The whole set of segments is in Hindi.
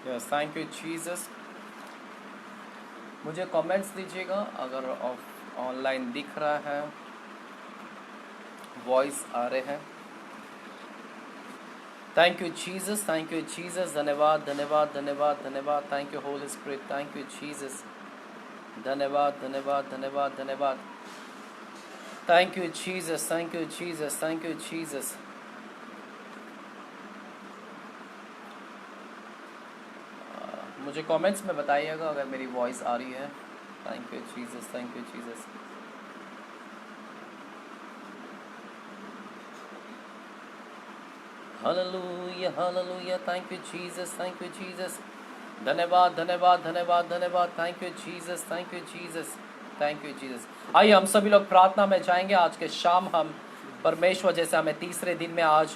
Yes, thank you Jesus. मुझे कमेंट्स दीजिएगा अगर ऑनलाइन दिख रहा है, वॉइस आ रहे हैं। Thank you Jesus, thank you Jesus. धन्यवाद धन्यवाद धन्यवाद धन्यवाद। Thank you Holi spirit, thank you Jesus. धन्यवाद धन्यवाद धन्यवाद धन्यवाद। Thank you Jesus, thank you Jesus, thank you Jesus. मुझे कमेंट्स में बताइएगा अगर मेरी वॉइस आ रही है। Thank you Jesus, thank you Jesus. Hallelujah hallelujah. Thank you Jesus, thank you Jesus. धन्यवाद धन्यवाद धन्यवाद धन्यवाद। Thank you Jesus, thank you Jesus, thank you Jesus. आइए हम सभी लोग प्रार्थना में जाएंगे। आज के शाम हम परमेश्वर जैसे हमें तीसरे दिन में आज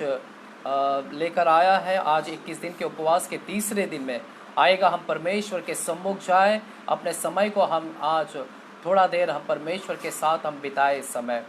लेकर आया है, आज 21 दिन के उपवास के तीसरे दिन में आएगा, हम परमेश्वर के सम्मुख जाए। अपने समय को हम आज थोड़ा देर हम परमेश्वर के साथ हम बिताए समय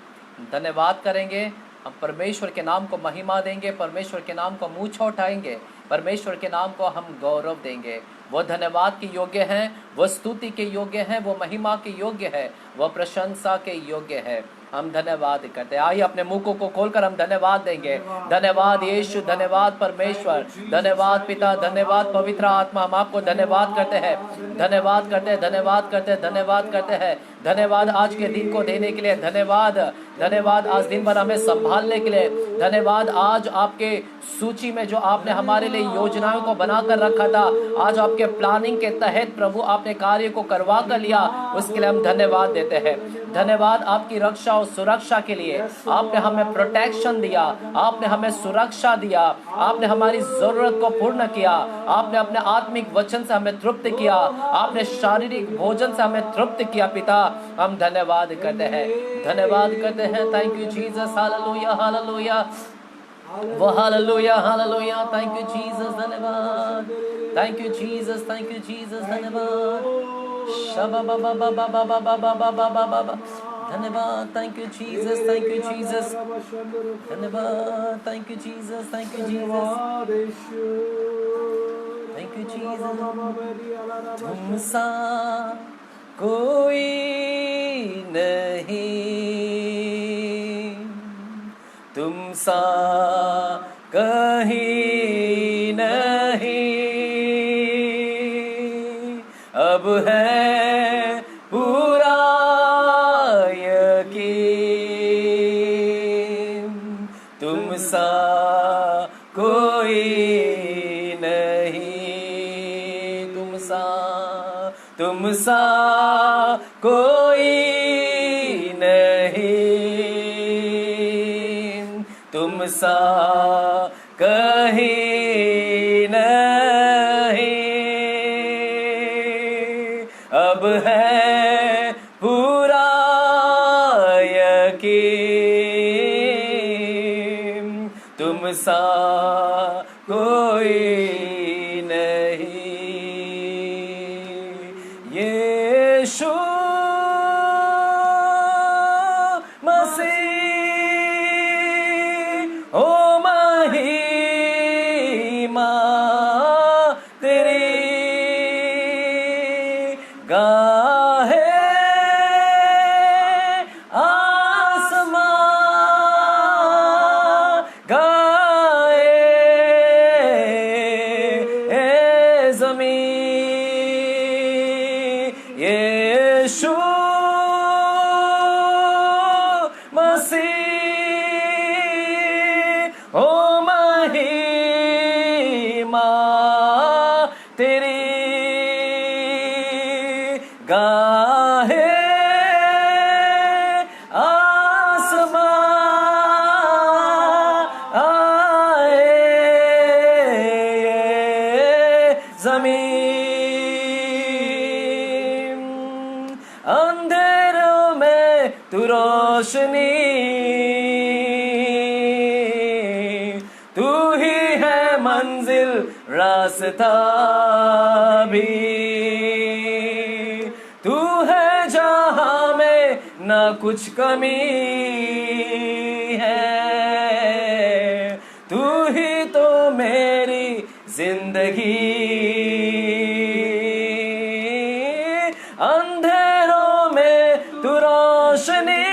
धन्यवाद करेंगे। हम परमेश्वर के नाम को महिमा देंगे, परमेश्वर के नाम को मुँह उठाएंगे, परमेश्वर के नाम को हम गौरव देंगे। वह धन्यवाद के योग्य हैं, वह स्तुति के योग्य हैं, वह महिमा के योग्य है, वह प्रशंसा के योग्य है। हम धन्यवाद करते हैं। आइए अपने मुंह को खोलकर हम धन्यवाद देंगे। धन्यवाद यीशु, धन्यवाद परमेश्वर, धन्यवाद पिता, धन्यवाद पवित्र आत्मा। हम आपको धन्यवाद करते हैं, धन्यवाद करते हैं, धन्यवाद करते हैं, धन्यवाद करते हैं। धन्यवाद आज के दिन को देने के लिए, धन्यवाद धन्यवाद आज दिन भर हमें संभालने के लिए, धन्यवाद आज आपके सूची में जो आपने हमारे लिए योजनाओं को बनाकर रखा था, आज आपके प्लानिंग के तहत प्रभु आपने कार्य को करवा कर लिया, उसके लिए हम धन्यवाद देते हैं। धन्यवाद आपकी रक्षा और सुरक्षा के लिए। आपने हमें प्रोटेक्शन दिया, आपने हमें सुरक्षा दिया, आपने हमारी जरूरत को पूर्ण किया, आपने अपने आत्मिक वचन से हमें तृप्त किया, आपने शारीरिक भोजन से हमें तृप्त किया। पिता हम धन्यवाद करते हैं, धन्यवाद करते हैं। Thank you Jesus, hallelujah hallelujah, वो hallelujah hallelujah. Thank you Jesus, धन्यवाद। Thank you Jesus, thank you Jesus, धन्यवाद। शबा बाबा बाबा बाबा बाबा बाबा बाबा, धन्यवाद। Thank you Jesus, thank you Jesus, धन्यवाद। Thank you Jesus, thank you Jesus, thank you Jesus. तुम सा कोई नहीं, तुम सा कहीं नहीं, अब है पूरा यकीन, तुम सा कोई नहीं, तुम सा कोई नहीं, तुम सा कहीं नहीं, अब है पूरा यकीन, तुम सा कोई नहीं। यीशु मसीह ओ महिमा तेरी गाहे आसमां, गाए ज़मीं। यीशु मसीह ओ महिमा तेरी गाहे आसमां, आए ज़मीन। अंधेरों में तू रोशनी, तू ही है मंजिल रास्ता भी, तू है जहां में ना कुछ कमी है, तू ही तो मेरी जिंदगी अंधेरों में तू रोशनी,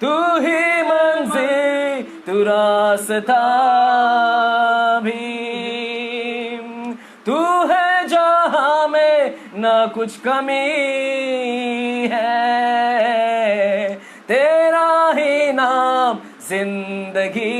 तू ही मंजिल तू रास्ता भी, तू है जहां में ना कुछ कमी है, तेरा ही नाम जिंदगी।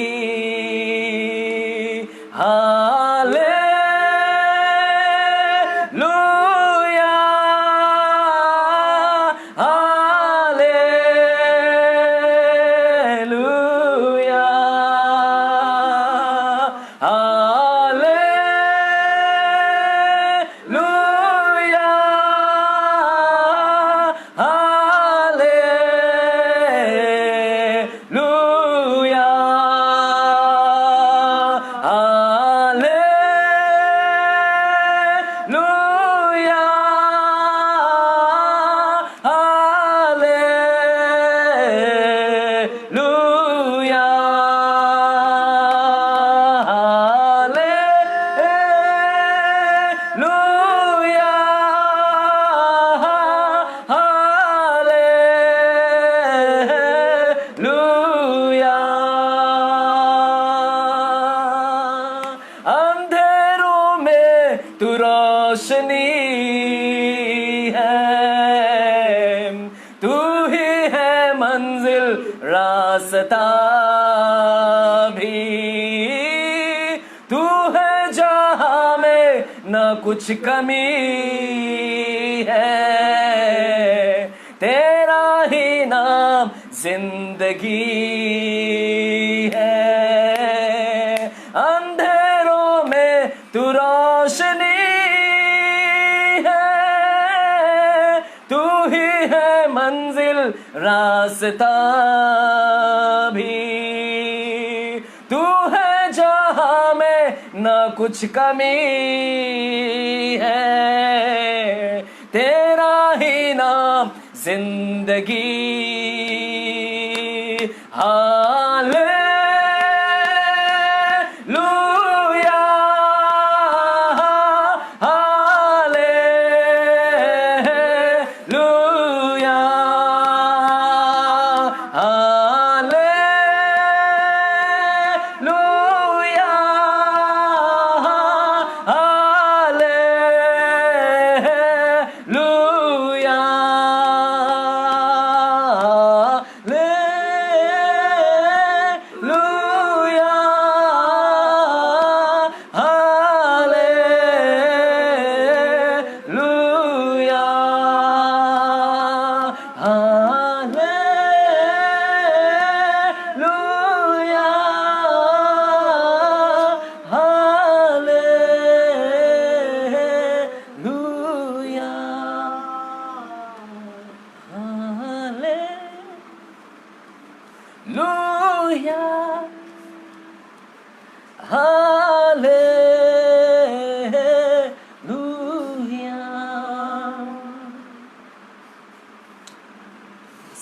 तू रोशनी है, तू ही है मंजिल रास्ता भी, तू है जहां में न कुछ कमी है, तेरा ही नाम जिंदगी है। अंधेरों में तू रोशनी है, तू ही है मंजिल रास्ता भी, तू है जहां में न कुछ कमी है, तेरा ही नाम जिंदगी।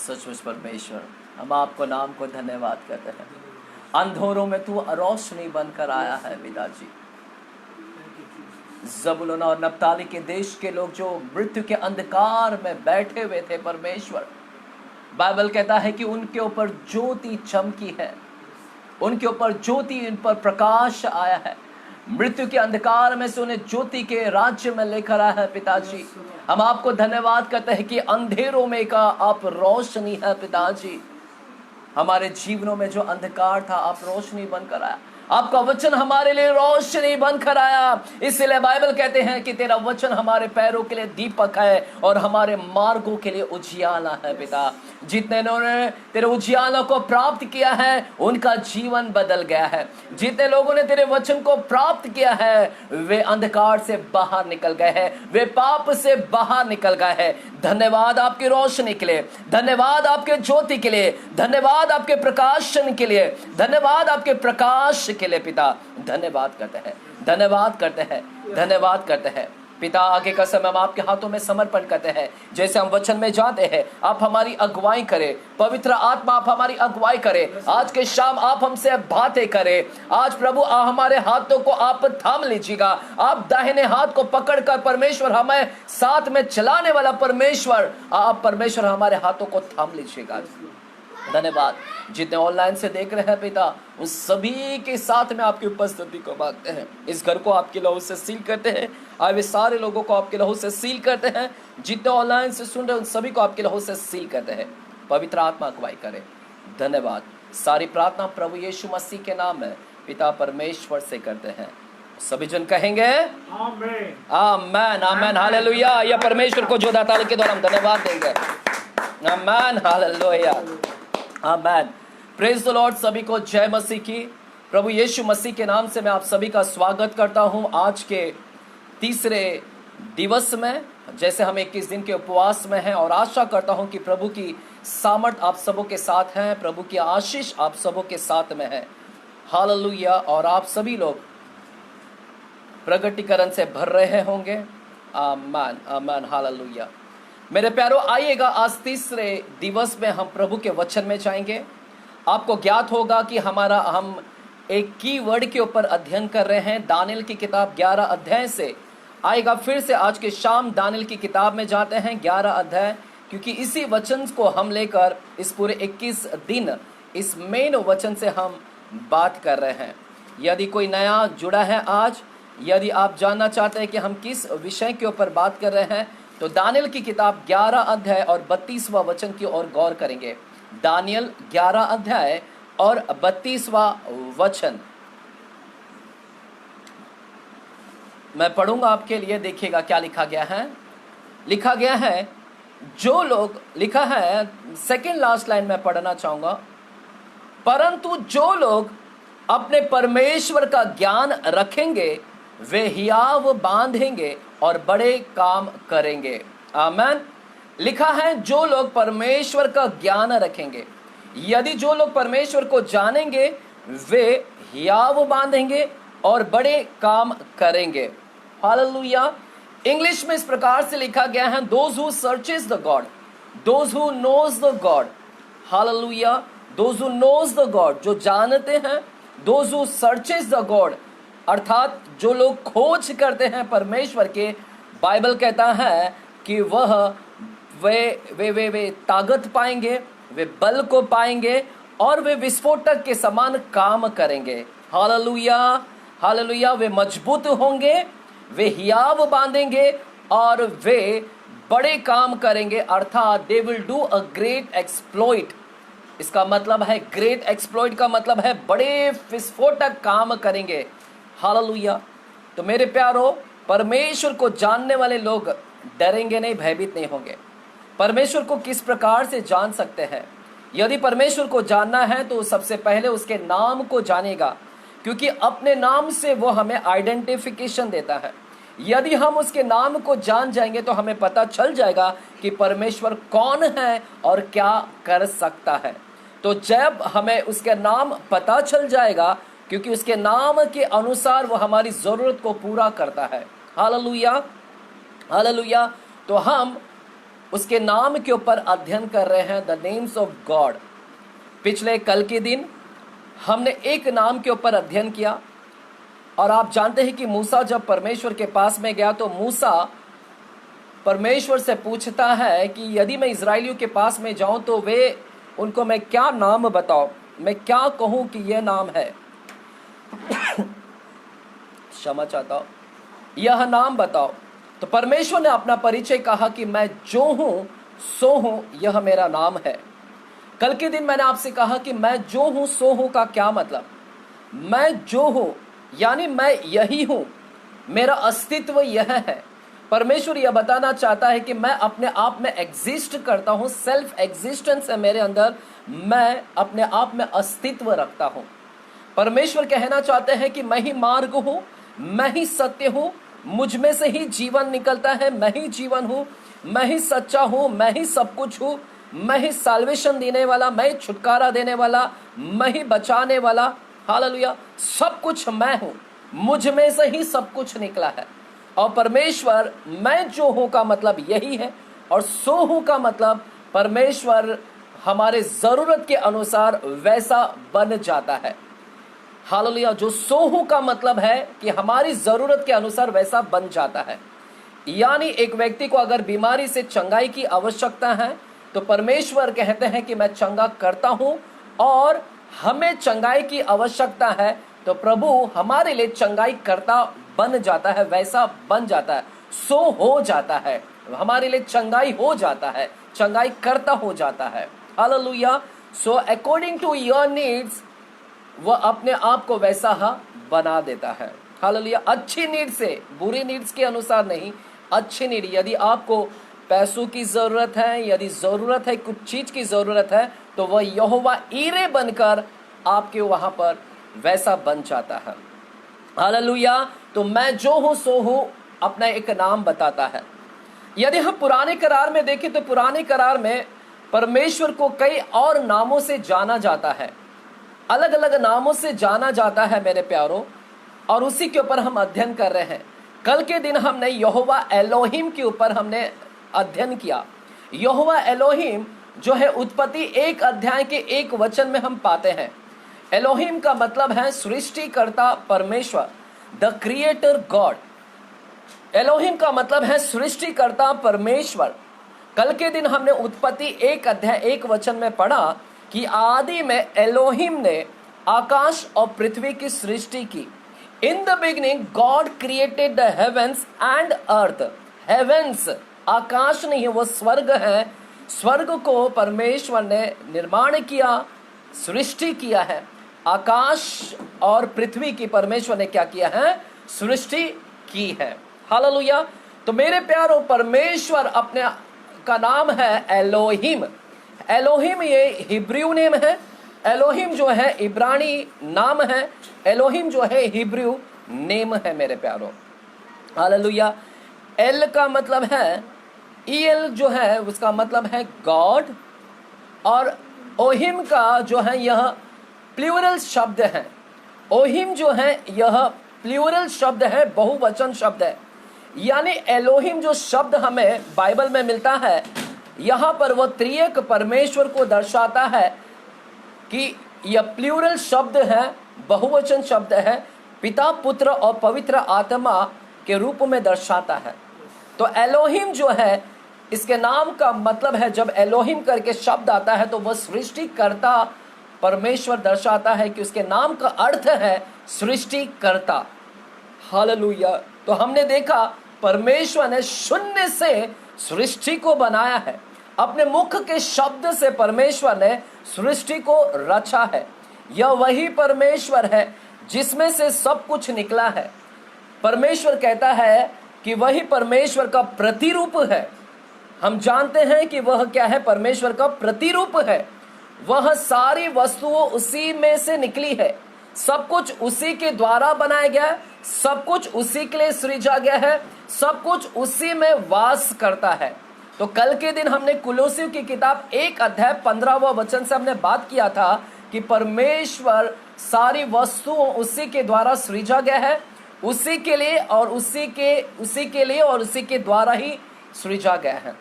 सचमुच परमेश्वर, हम आपको नाम को धन्यवाद करते हैं। अंधेरों में तू रोशनी बनकर आया है पिताजी। ज़बूलून और नप्ताली के देश के लोग जो मृत्यु के अंधकार में बैठे हुए थे परमेश्वर, बाइबल कहता है कि उनके ऊपर ज्योति चमकी है, उनके ऊपर ज्योति, उन पर प्रकाश आया है। मृत्यु के अंधकार में से उन्हें ज्योति के राज्य में लेकर आया है पिताजी। हम आपको धन्यवाद करते हैं कि अंधेरों में का आप रोशनी है पिताजी। हमारे जीवनों में जो अंधकार था आप रोशनी बनकर आया, आपका वचन हमारे लिए रोशनी बनकर आया। इसलिए बाइबल कहते हैं कि तेरा वचन हमारे पैरों के लिए दीपक है और हमारे मार्गों के लिए उजियाला है पिता। जितने लोगों ने तेरे उजियाला को प्राप्त किया है उनका जीवन बदल गया है। जितने लोगों ने तेरे वचन को प्राप्त किया है वे अंधकार से बाहर निकल गए हैं, वे पाप से बाहर निकल गए हैं। धन्यवाद आपकी रोशनी के लिए, धन्यवाद आपके ज्योति के लिए, धन्यवाद आपके प्रकाशन के लिए, धन्यवाद आपके प्रकाश के लिए पिता। धन्यवाद करते हैं, धन्यवाद करते हैं, धन्यवाद करते हैं। पिता, आगे का समय हम आपके हाथों में समर्पण करते हैं। जैसे हम वचन में जाते हैं, आप हमारी अगुवाई करें। पवित्र आत्मा, आप हमारी अगुवाई करें। आज के शाम आप हमसे बातें करें। आज प्रभु हमारे हाथों को आप थाम लीजिएगा। आप दाहिने हाथ को पकड़कर परमेश्वर हमें साथ में चलाने वाला परमेश्वर, आप परमेश्वर हमारे हाथों को थाम लीजिएगा। धन्यवाद। जितने ऑनलाइन से देख रहे हैं पिता, उन सभी के साथ में आपकी उपस्थिति को मांगते हैं। इस घर को आपके लहू से सील करते हैं। आए वे सारे लोगों को आपके लहू से सील करते हैं। जितने ऑनलाइन से सुन रहे हैं उन सभी को आपके लहू से सील करते हैं। पवित्र आत्मा अगुवाई करे। धन्यवाद। सारी प्रार्थना प्रभु यीशु मसीह के नाम में पिता परमेश्वर से करते हैं। सभी जन कहेंगे आमेन, आमेन, आमेन, हालेलुया। या परमेश्वर को जोरदार ताली के द्वारा हम धन्यवाद देंगे। Amen, hallelujah, amen. Praise the lord. सभी को जय मसीह की। प्रभु यीशु मसीह के नाम से मैं आप सभी का स्वागत करता हूं आज के तीसरे दिवस में। जैसे हम 21 दिन के उपवास में हैं और आशा करता हूं कि प्रभु की सामर्थ आप सबों के साथ है, प्रभु की आशीष आप सबों के साथ में है। हालेलुया। और आप सभी लोग प्रगटीकरण से भर रहे होंगे। आमेन, आमेन, हालेलुया। मेरे प्यारों, आइएगा आज तीसरे दिवस में हम प्रभु के वचन में जाएंगे। आपको ज्ञात होगा कि हम एक की वर्ड के ऊपर अध्ययन कर रहे हैं। दानियल की किताब 11 अध्याय से आएगा। फिर से आज के शाम दानियल की किताब में जाते हैं 11 अध्याय, क्योंकि इसी वचन को हम लेकर इस पूरे 21 दिन इस मेन वचन से हम बात कर रहे हैं। यदि कोई नया जुड़ा है आज, यदि आप जानना चाहते हैं कि हम किस विषय के ऊपर बात कर रहे हैं, तो दानियल की किताब 11 अध्याय और 32वां वचन की ओर गौर करेंगे। दानियल 11 अध्याय और 32वां वचन मैं पढ़ूंगा आपके लिए। देखिएगा क्या लिखा गया है। लिखा गया है, जो लोग, लिखा है, सेकंड लास्ट लाइन में पढ़ना चाहूंगा। परंतु जो लोग अपने परमेश्वर का ज्ञान रखेंगे वे हियाव बांधेंगे और बड़े काम करेंगे। आमेन। लिखा है, जो लोग परमेश्वर का ज्ञान रखेंगे, यदि जो लोग परमेश्वर को जानेंगे वे हियाव बांधेंगे और बड़े काम करेंगे। हालेलुया। इंग्लिश में इस प्रकार से लिखा गया है, those who searches the God, those who knows the God. Hallelujah. Those who knows the God, जो जानते हैं। Those who searches the God, अर्थात जो लोग खोज करते हैं परमेश्वर के। बाइबल कहता है कि वे ताकत पाएंगे, वे बल को पाएंगे और वे विस्फोटक के समान काम करेंगे। Hallelujah, hallelujah. वे मजबूत होंगे, वे हियाव बांधेंगे और वे बड़े काम करेंगे, अर्थात they will do a great exploit. इसका मतलब है, ग्रेट एक्सप्लॉइट का मतलब है बड़े विस्फोटक काम करेंगे। हालेलुया। तो मेरे प्यारो, परमेश्वर को जानने वाले लोग डरेंगे नहीं, भयभीत नहीं होंगे। परमेश्वर को किस प्रकार से जान सकते हैं? यदि परमेश्वर को जानना है तो सबसे पहले उसके नाम को जानेगा, क्योंकि अपने नाम से वो हमें आइडेंटिफिकेशन देता है। यदि हम उसके नाम को जान जाएंगे तो हमें पता चल जाएगा कि परमेश्वर कौन है और क्या कर सकता है। तो जब हमें उसके नाम पता चल जाएगा, क्योंकि उसके नाम के अनुसार वो हमारी जरूरत को पूरा करता है। Hallelujah, hallelujah. तो हम उसके नाम के ऊपर अध्ययन कर रहे हैं, द नेम्स ऑफ गॉड। पिछले कल के दिन हमने एक नाम के ऊपर अध्ययन किया और आप जानते हैं कि मूसा जब परमेश्वर के पास में गया तो मूसा परमेश्वर से पूछता है कि यदि मैं इजराइलियों के पास में जाऊं तो वे उनको मैं क्या नाम बताऊं, मैं क्या कहूं कि यह नाम है। क्षमा चाहता हूं, यह नाम बताओ। तो परमेश्वर ने अपना परिचय कहा कि मैं जो हूं सो हूं, यह मेरा नाम है। कल के दिन मैंने आपसे कहा कि मैं जो हूं सो हूं का क्या मतलब। मैं जो हूं यानी मैं यही हूं, मेरा अस्तित्व यह है। परमेश्वर यह बताना चाहता है कि मैं अपने आप में एग्जिस्ट करता हूं, सेल्फ एग्जिस्टेंस है मेरे अंदर, मैं अपने आप में अस्तित्व रखता हूं। परमेश्वर कहना चाहते हैं कि मैं ही मार्ग हूं, मैं ही सत्य हूं, मुझ में से ही जीवन निकलता है, मैं ही जीवन हूं, मैं ही सच्चा हूं, मैं ही सब कुछ हूं, मैं ही साल्वेशन देने वाला, मैं ही छुटकारा देने वाला, मैं ही बचाने वाला। हालेलुया। सब कुछ मैं हूं, मुझ में से ही सब कुछ निकला है। और परमेश्वर मैं जो हूं का मतलब यही है, और सो हूं का मतलब परमेश्वर हमारे जरूरत के अनुसार वैसा बन जाता है। हालेलुया। जो सो हूं का मतलब है कि हमारी जरूरत के अनुसार वैसा बन जाता है। यानी एक व्यक्ति को अगर बीमारी से चंगाई की आवश्यकता है तो परमेश्वर कहते हैं कि मैं चंगा करता हूं, और हमें चंगाई की आवश्यकता है तो प्रभु हमारे लिए चंगाई करता बन जाता है, वैसा बन जाता है, सो हो जाता है, हमारे लिए चंगाई हो जाता है, चंगाई करता हो जाता है। Hallelujah. So according to your needs वह अपने आप को वैसा बना देता है। हालेलुया। अच्छी नीड से, बुरी नीड्स के अनुसार नहीं, अच्छी नीड। यदि आपको पैसों की जरूरत है, यदि जरूरत है, कुछ चीज की जरूरत है, तो वह यहोवा ईरे बनकर आपके वहां पर वैसा बन जाता है। हालेलुया। तो मैं जो हूं सो हूं अपना एक नाम बताता है। यदि हम पुराने करार में देखें तो पुराने करार में परमेश्वर को कई और नामों से जाना जाता है, अलग अलग नामों से जाना जाता है मेरे प्यारों, और उसी के ऊपर हम अध्ययन कर रहे हैं। कल के दिन हमने यहोवा एलोहिम के ऊपर हमने अध्ययन किया। यहोवा एलोहिम जो है उत्पत्ति 1 अध्याय के 1 वचन में हम पाते हैं। एलोहिम का मतलब है सृष्टिकर्ता परमेश्वर, द क्रिएटर गॉड। एलोहिम का मतलब है सृष्टिकर्ता परमेश्वर। कल के दिन हमने उत्पत्ति 1 अध्याय 1 वचन में पढ़ा कि आदि में एलोहिम ने आकाश और पृथ्वी की सृष्टि की। In the beginning God created the heavens and earth. Heavens आकाश नहीं है, वो स्वर्ग है। स्वर्ग को परमेश्वर ने निर्माण किया, सृष्टि किया है। आकाश और पृथ्वी की परमेश्वर ने क्या किया है? सृष्टि की है। हालेलुया। तो मेरे प्यारों, परमेश्वर अपने का नाम है एलोहिम। एलोहिम ये हिब्रू नेम है। एलोहिम जो है इब्रानी नाम है। एलोहिम जो है हिब्रू नेम है मेरे प्यारों। हालेलुया। एल का मतलब है, ईएल जो है उसका मतलब है गॉड, और ओहिम का जो है यह प्लूरल शब्द है। ओहिम जो है यह प्लूरल शब्द है, बहुवचन शब्द है। यानी एलोहिम जो शब्द हमें बाइबल में मिलता है, यहां पर वह त्रिएक परमेश्वर को दर्शाता है कि यह प्लूरल शब्द है, बहुवचन शब्द है, पिता, पुत्र और पवित्र आत्मा के रूप में दर्शाता है। तो एलोहिम जो है, इसके नाम का मतलब है, जब एलोहिम करके शब्द आता है तो वह सृष्टिकर्ता परमेश्वर दर्शाता है, कि उसके नाम का अर्थ है सृष्टिकर्ता। हालेलुया। तो हमने देखा परमेश्वर ने शून्य से सृष्टि को बनाया है। अपने मुख के शब्द से परमेश्वर ने सृष्टि को रचा है। यह वही परमेश्वर है जिसमें से सब कुछ निकला है। परमेश्वर कहता है कि वही परमेश्वर का प्रतिरूप है। हम जानते हैं कि वह क्या है? परमेश्वर का प्रतिरूप है। वह सारी वस्तुओं उसी में से निकली है, सब कुछ उसी के द्वारा बनाया गया है, सब कुछ उसी के लिए सृजा गया है, सब कुछ उसी में वास करता है। तो कल के दिन हमने कुलोसियों की किताब 1 अध्याय 15वां वचन से हमने बात किया था कि परमेश्वर सारी वस्तुओं उसी के द्वारा सृजा गया है, उसी के लिए और उसी के द्वारा ही सृजा गया है।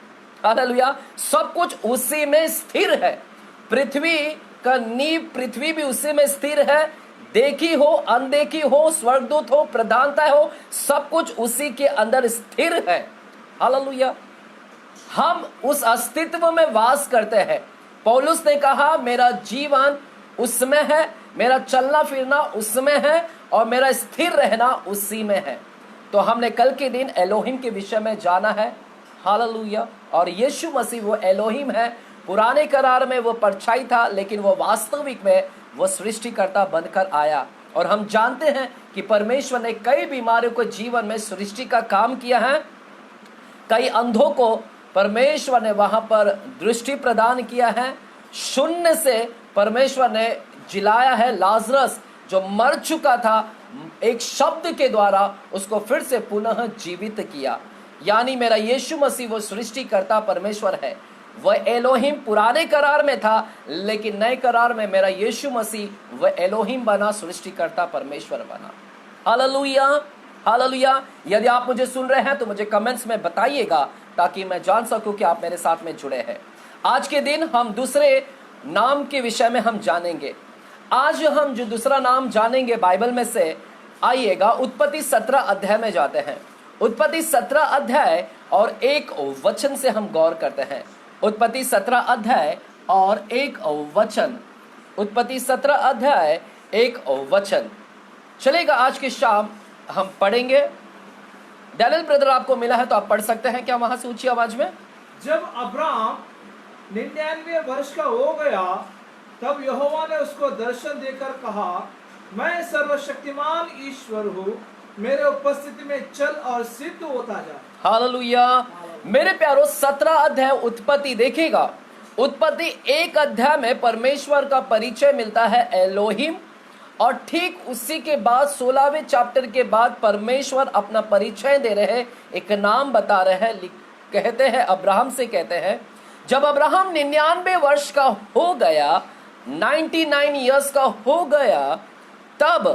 हालेलुया। सब कुछ उसी में स्थिर है। पृथ्वी का नींव, पृथ्वी भी उसी में स्थिर है। देखी हो, अनदेखी हो, स्वर्गदूत हो, प्रधानता हो, सब कुछ उसी के अंदर स्थिर है। हालेलुया। हम उस अस्तित्व में वास करते हैं। पौलुस ने कहा मेरा जीवन उसमें है, मेरा चलना फिरना उसमें है, और मेरा स्थिर रहना उसी में है। तो हमने कल के दिन एलोहिम के विषय में जाना है। हालेलुया। और यीशु मसीह वो एलोहिम है। पुराने करार में वो परछाई था, लेकिन वो वास्तविक में वो सृष्टिकर्ता बनकर आया। और हम जानते हैं कि परमेश्वर ने कई बीमारियों को जीवन में सृष्टि का काम किया है। कई अंधों को परमेश्वर ने वहां पर दृष्टि प्रदान किया है। शून्य से परमेश्वर ने जिलाया है। लाजरस जो मर चुका था, एक शब्द के द्वारा उसको फिर से पुनः जीवित किया। यानी मेरा यीशु मसीह वो सृष्टिकर्ता परमेश्वर है। वह एलोहिम पुराने करार में था, लेकिन नए करार में मेरा यीशु मसीह वह एलोहिम बना, सृष्टिकर्ता परमेश्वर बना। हालेलुया। हालेलुया। यदि आप मुझे सुन रहे हैं तो मुझे कमेंट्स में बताइएगा ताकि मैं जान सकूं कि आप मेरे साथ में जुड़े हैं। आज के दिन हम दूसरे नाम के विषय में हम जानेंगे। आज हम जो दूसरा नाम जानेंगे बाइबल में से, आइएगा उत्पत्ति 17 अध्याय में जाते हैं। उत्पत्ति 17 अध्याय और 1 वचन से हम गौर करते हैं। उत्पत्ति 17 अध्याय और 1 वचन। उत्पत्ति 17 अध्याय 1 वचन। चलेगा, आज की शाम हम पढ़ेंगे। डैनियल ब्रदर आपको मिला है तो आप पढ़ सकते हैं क्या वहां से ऊंची आवाज में? जब अब्राम 99 वर्ष का हो गया तब यहोवा ने उसको दर्शन देकर कहा, मैं सर्वशक्तिमान ईश्वर हूँ, मेरे उपस्थिति में चल और सिद्ध होता जा। हालेलुया। मेरे प्यारो 17 अध्याय उत्पत्ति देखिएगा। उत्पत्ति 1 अध्याय में परमेश्वर का परिचय मिलता है एलोहिम, और ठीक उसी के बाद 16वें चैप्टर के बाद परमेश्वर अपना परिचय दे रहे हैं, एक नाम बता रहे हैं। कहते हैं अब्राहम से, कहते हैं जब अब्राहम 99 वर्ष का हो गया, 99 इयर्स का हो गया, तब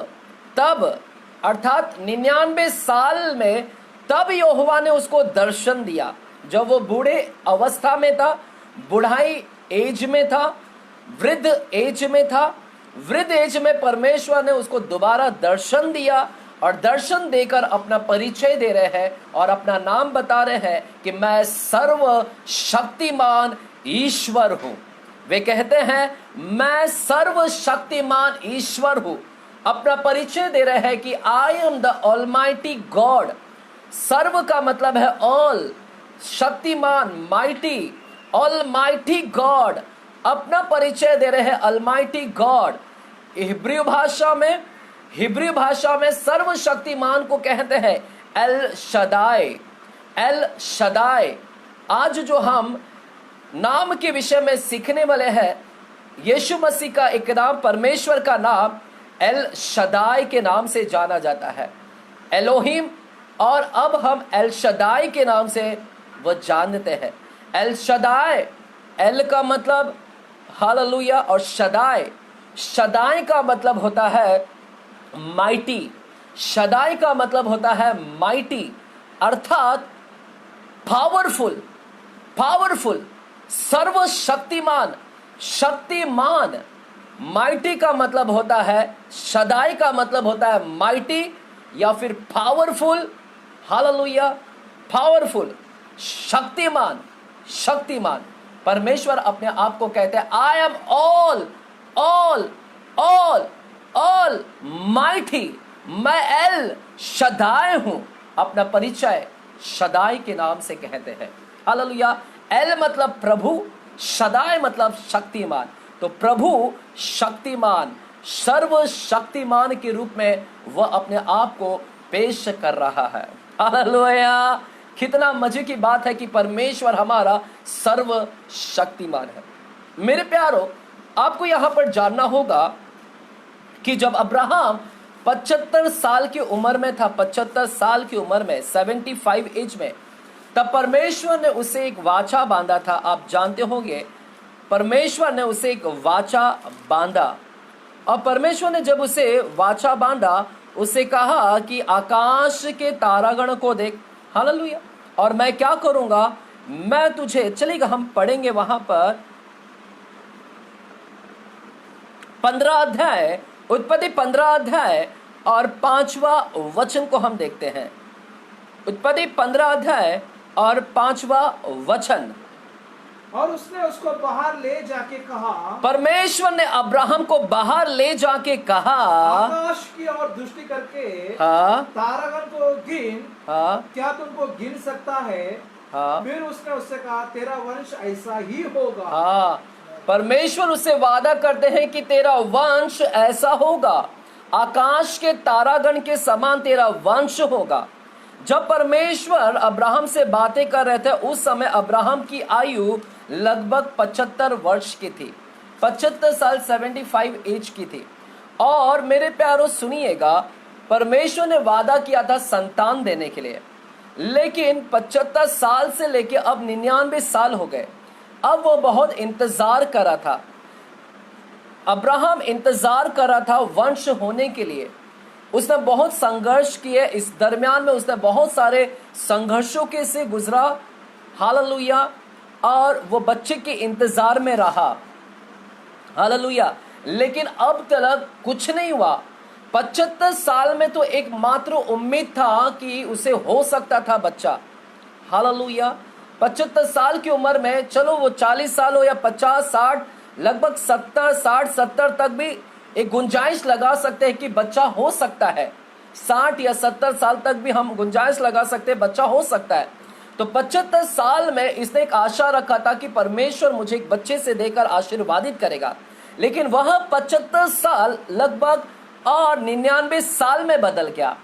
अर्थात 99 साल में तब यहोवा ने उसको दर्शन दिया। जब वो बूढ़े अवस्था में था, बुढ़ाई एज में था, वृद्ध एज में था, वृद्ध एज में परमेश्वर ने उसको दोबारा दर्शन दिया और दर्शन देकर अपना परिचय दे रहे हैं और अपना नाम बता रहे हैं कि मैं सर्वशक्तिमान ईश्वर हूं। वे कहते हैं मैं सर्वशक्तिमान ईश्वर हूं। अपना परिचय दे रहे हैं कि I am the almighty God. सर्व का मतलब है ऑल, शक्तिमान, माइटी, ऑलमाइटी गॉड। अपना परिचय दे रहे हैं ऑलमाइटी गॉड। हिब्रू भाषा में सर्वशक्तिमान को कहते हैं एल शदाई, एल शदाई। आज जो हम नाम के विषय में सीखने वाले हैं, यीशु मसीह का एक नाम, परमेश्वर का नाम एल शदाई के नाम से जाना जाता है, एलोहिम। और अब हम एल शदाई के नाम से वो जानते हैं। एल शदाई, एल का मतलब हालेलुया, और शदाई, शदाई का मतलब होता है माइटी। शदाई का मतलब होता है माइटी, अर्थात पावरफुल, पावरफुल, सर्वशक्तिमान, शक्तिमान। माइटी का मतलब होता है, शदाई का मतलब होता है माइटी या फिर powerful. Hallelujah, powerful, Shaktimaan, Shaktimaan. परमेश्वर अपने आप को कहते हैं आई एम ऑल माइटी, मैं एल शदाई हूं। अपना परिचय शदाई के नाम से कहते हैं। हालेलुया। एल मतलब प्रभु, शदाई मतलब शक्तिमान। तो प्रभु शक्तिमान, सर्वशक्तिमान के रूप में वह अपने आप को पेश कर रहा है। हालेलुया। कितना मजे की बात है कि परमेश्वर हमारा सर्वशक्तिमान है। मेरे प्यारो, आपको यहां पर जानना होगा कि जब अब्राहम 75 साल की उम्र में था, 75 साल की उम्र में, 75 एज में, तब परमेश्वर ने उसे एक वाचा बांधा था। आप जानते होंगे, परमेश्वर ने उसे एक वाचा बांधा, और परमेश्वर ने जब उसे वाचा बांधा, उसे कहा कि आकाश के तारागण को देख। हालेलुया। और मैं क्या करूंगा, मैं तुझे, चलेगा हम पढ़ेंगे वहां पर 15 अध्याय, उत्पत्ति 15 अध्याय और 5वां वचन को हम देखते हैं। उत्पत्ति 15 अध्याय और 5वां वचन। और उसने उसको बाहर ले जाके कहा, परमेश्वर ने अब्राहम को बाहर ले जाके कहा, आकाश की ओर दृष्टि करके हाँ, तारागण को गिन, हाँ, क्या तुमको गिन सकता है? हाँ, फिर उसने उससे कहा, तेरा वंश ऐसा ही होगा। हाँ। परमेश्वर उससे वादा करते हैं कि तेरा वंश ऐसा होगा, आकाश के तारागण के समान तेरा वंश होगा। जब परमेश्वर अब्राहम से बातें कर रहे थे, उस समय अब्राहम की आयु लगभग 75 वर्ष की थी, 75 साल, 75 एज की थी। और मेरे प्यारों सुनिएगा, परमेश्वर ने वादा किया था संतान देने के लिए, लेकिन 75 साल से लेके अब 99 साल हो गए। अब वो बहुत इंतजार कर रहा था, अब्राहम इंतजार कर रहा था वंश होने के लिए, उसने बहुत संघर्ष किए, इस दरमियान में उसने बहुत सारे संघर्षों के से गुजरा, हालेलुया, और वो बच्चे के इंतजार में रहा, हालेलुया। लेकिन अब तक कुछ नहीं हुआ। 75 साल में तो एकमात्र उम्मीद था कि उसे हो सकता था बच्चा, हालेलुया। 75 साल की उम्र में, चलो वो 40 साल हो या 50, 60, लगभग 70, 60, 70 तक भी एक गुंजाइश लगा सकते हैं कि बच्चा हो सकता है। 60 या 70 साल तक भी हम गुंजाइश लगा सकते हैं बच्चा हो सकता है। तो 75 साल में इसने एक आशा रखा था कि परमेश्वर मुझे एक बच्चे से देकर आशीर्वादित करेगा। लेकिन वह 75 साल लगभग और 99 साल में बदल गया।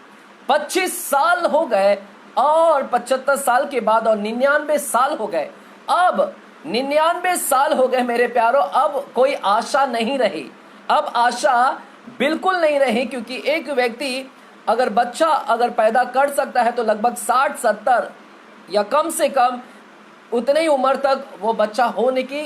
25 साल हो गए और 75 साल के बाद और 99 साल हो गए। अब 99 साल हो गए मेरे प्यारों, अब कोई आशा नहीं रही। अब आशा बिल्कुल नहीं रही, क्योंकि एक व्यक्ति अगर बच्चा अगर पैदा कर सकता है तो लगभग 60, 70 या कम से कम उतने ही उम्र तक वो बच्चा होने की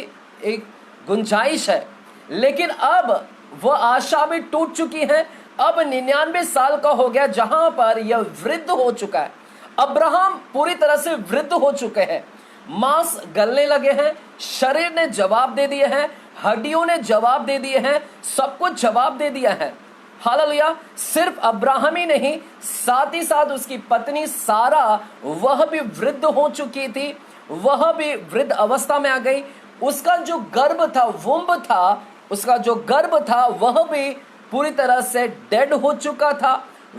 एक गुंजाइश है। लेकिन अब वह आशा भी टूट चुकी है। अब 99 साल का हो गया, जहां पर यह वृद्ध हो चुका है। अब्राहम पूरी तरह से वृद्ध हो चुके हैं, मांस गलने लगे हैं, शरीर ने जवाब दे दिए हैं, हड्डियों ने जवाब दे दिए हैं, सब कुछ जवाब दे दिया है, हालेलुया। सिर्फ अब्राहम ही नहीं, साथ ही साथ उसकी पत्नी सारा, वह भी वृद्ध हो चुकी थी, वह भी वृद्ध अवस्था में आ गई। उसका जो गर्भ था, वुम्ब था, उसका जो गर्भ था वह भी पूरी तरह से डेड हो चुका था,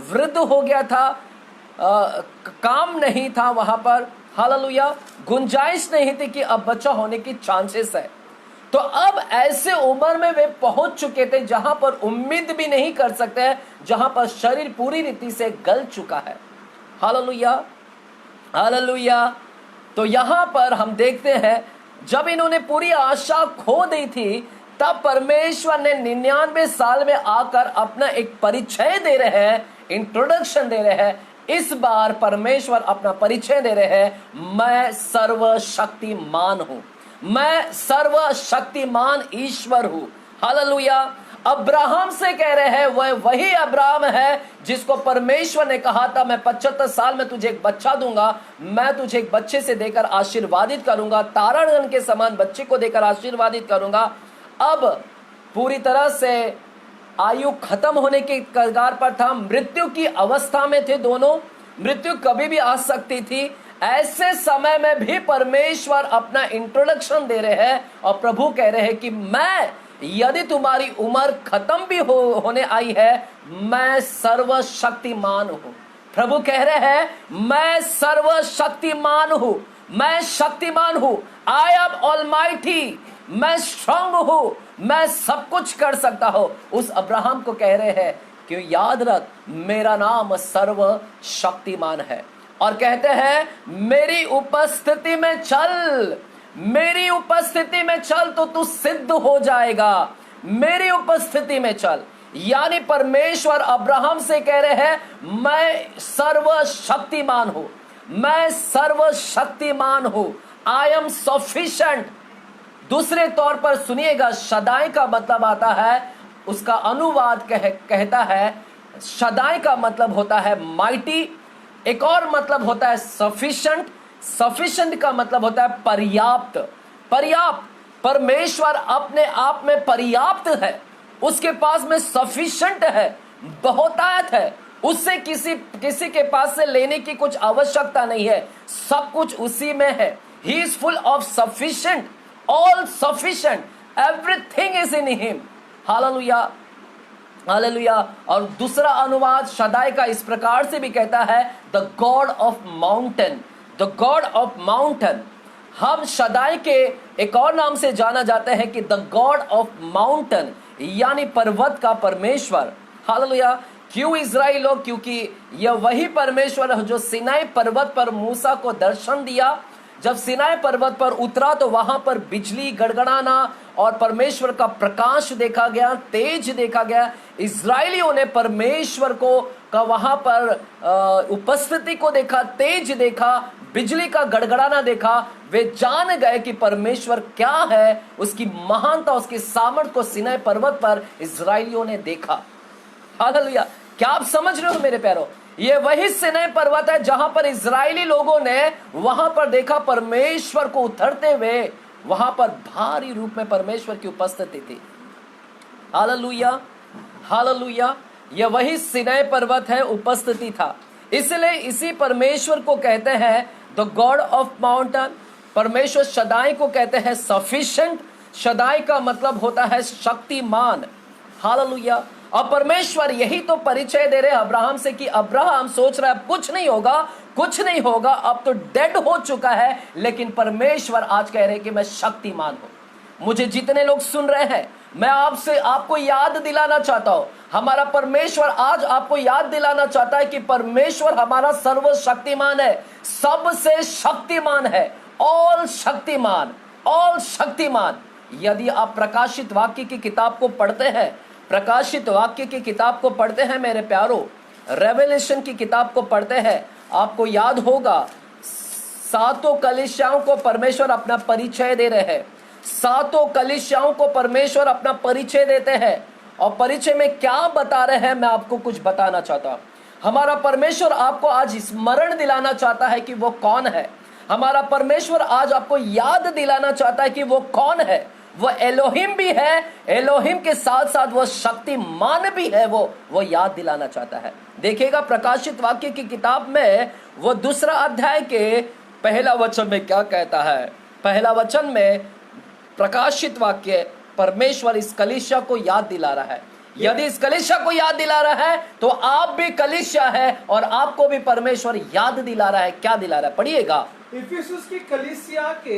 वृद्ध हो गया था, काम नहीं था वहां पर, हालेलुया। गुंजाइश नहीं थी कि अब बच्चा होने की चांसेस है। तो अब ऐसे उम्र में वे पहुंच चुके थे जहां पर उम्मीद भी नहीं कर सकते हैं, जहां पर शरीर पूरी रीति से गल चुका है, हालेलुया, हालेलुया। तो यहां पर हम देखते हैं जब इन्होंने पूरी आशा खो दी थी, तब परमेश्वर ने 99 साल में आकर अपना एक परिचय दे रहे हैं, इंट्रोडक्शन दे रहे हैं। इस बार परमेश्वर अपना परिचय दे रहे हैं, मैं सर्वशक्तिमान हूं, मैं सर्वशक्तिमान ईश्वर हूं, हालेलुया। अब्राहम से कह रहे हैं, वह वही अब्राहम है जिसको परमेश्वर ने कहा था मैं 75 साल में तुझे एक बच्चा दूंगा, मैं तुझे एक बच्चे से देकर आशीर्वादित करूंगा, तारागण के समान बच्चे को देकर आशीर्वादित करूंगा। अब पूरी तरह से आयु खत्म होने के कगार पर था, मृत्यु की अवस्था में थे दोनों, मृत्यु कभी भी आ सकती थी। ऐसे समय में भी परमेश्वर अपना इंट्रोडक्शन दे रहे हैं और प्रभु कह रहे हैं कि मैं, यदि तुम्हारी उम्र खत्म भी होने आई है, मैं सर्वशक्तिमान हूं। प्रभु कह रहे हैं मैं सर्वशक्तिमान हूं, मैं शक्तिमान हूं, आई एम ऑलमाइटी, मैं स्ट्रांग हूं, मैं सब कुछ कर सकता हूं। उस अब्राहम को कह रहे हैं कि याद रख मेरा नाम सर्वशक्तिमान है, और कहते हैं मेरी उपस्थिति में चल, मेरी उपस्थिति में चल तो तू सिद्ध हो जाएगा, मेरी उपस्थिति में चल। यानी परमेश्वर अब्राहम से कह रहे हैं मैं सर्वशक्तिमान हूं, मैं सर्वशक्तिमान हूं, आई एम सफिशिएंट। दूसरे तौर पर सुनिएगा, शदाई का मतलब आता है, उसका अनुवाद कहता है, शदाई का मतलब होता है माइटी, एक और मतलब होता है सफिशिएंट, सफिशिएंट का मतलब होता है पर्याप्त, पर्याप्त। परमेश्वर अपने आप में पर्याप्त है, उसके पास में सफिशिएंट है, बहुतायत है, उससे किसी के पास से लेने की कुछ आवश्यकता नहीं है, सब कुछ उसी में है। He is full of sufficient, all sufficient, everything is in him, hallelujah, hallelujah. और दूसरा अनुवाद शदाई का इस प्रकार से भी कहता है the God of mountain, the God of mountain. हम शदाई के एक और नाम से जाना जाते हैं कि द गॉड ऑफ माउंटेन, यानी पर्वत का परमेश्वर, हालेलुया। क्यों इज़राइल लोग? क्योंकि यह वही परमेश्वर है जो सिनाई पर्वत पर मूसा को दर्शन दिया। जब सिनाई पर्वत पर उतरा तो वहां पर बिजली गड़गड़ाना और परमेश्वर का प्रकाश देखा गया, तेज देखा गया। इज़राइलियों ने परमेश्वर को का वहां पर उपस्थिति को देखा, तेज देखा, बिजली का गड़गड़ाना देखा। वे जान गए कि परमेश्वर क्या है, उसकी महानता, उसकी सामर्थ को सिनाई पर्वत पर इज़राइलियों ने देखा, हालेलुया। क्या आप समझ रहे हो मेरे प्यारो? ये वही सिनै पर्वत है जहां पर इजरायली लोगों ने वहां पर देखा परमेश्वर को उतरते हुए, वहां पर भारी रूप में परमेश्वर की उपस्थिति थी। Hallelujah, hallelujah. यह वही सिनै पर्वत है, उपस्थिति था। इसलिए इसी परमेश्वर को कहते हैं द गॉड ऑफ माउंटेन। परमेश्वर शदाई को कहते हैं सफिशिएंट। शदाई का मतलब होता है शक्तिमान। हालेलुया। और परमेश्वर यही तो परिचय दे रहे अब्राहम से कि अब्राहम सोच रहा है कुछ नहीं होगा, कुछ नहीं होगा, अब तो डेड हो चुका है, लेकिन परमेश्वर आज कह रहे कि मैं शक्तिमान हूं। मुझे जितने लोग सुन रहे हैं, मैं आपको याद दिलाना चाहता हूं, हमारा परमेश्वर आज आपको याद दिलाना चाहता है कि परमेश्वर हमारा सर्वशक्तिमान है, सबसे शक्तिमान है, ऑल शक्तिमान, ऑल शक्तिमान। यदि आप प्रकाशित वाक्य की किताब को पढ़ते हैं, प्रकाशित वाक्य की किताब को पढ़ते हैं मेरे प्यारो, रेवलेशन की किताब को पढ़ते हैं, आपको याद होगा सातों कलीसियाओं को परमेश्वर अपना परिचय दे रहे हैं। सातों कलीसियाओं को परमेश्वर अपना परिचय देते हैं, और परिचय में क्या बता रहे हैं मैं आपको कुछ बताना चाहता हूं। हमारा परमेश्वर आपको आज स्मरण दिलाना चाहता है कि वो कौन है। हमारा परमेश्वर आज आपको याद दिलाना चाहता है कि वो कौन है। वो एलोहिम भी है, एलोहिम के साथ साथ वो शक्तिमान भी है, वो याद दिलाना चाहता है। देखिएगा प्रकाशित वाक्य की किताब में वो 2 अध्याय के पहला वचन में क्या कहता है। पहला वचन में प्रकाशित वाक्य परमेश्वर इस कलीसिया को याद दिला रहा है। यदि इस कलीसिया को याद दिला रहा है तो आप भी कलीसिया है, और आपको भी परमेश्वर याद दिला रहा है। क्या दिला रहा है? पढ़िएगा। इफिसुस की कलीसिया के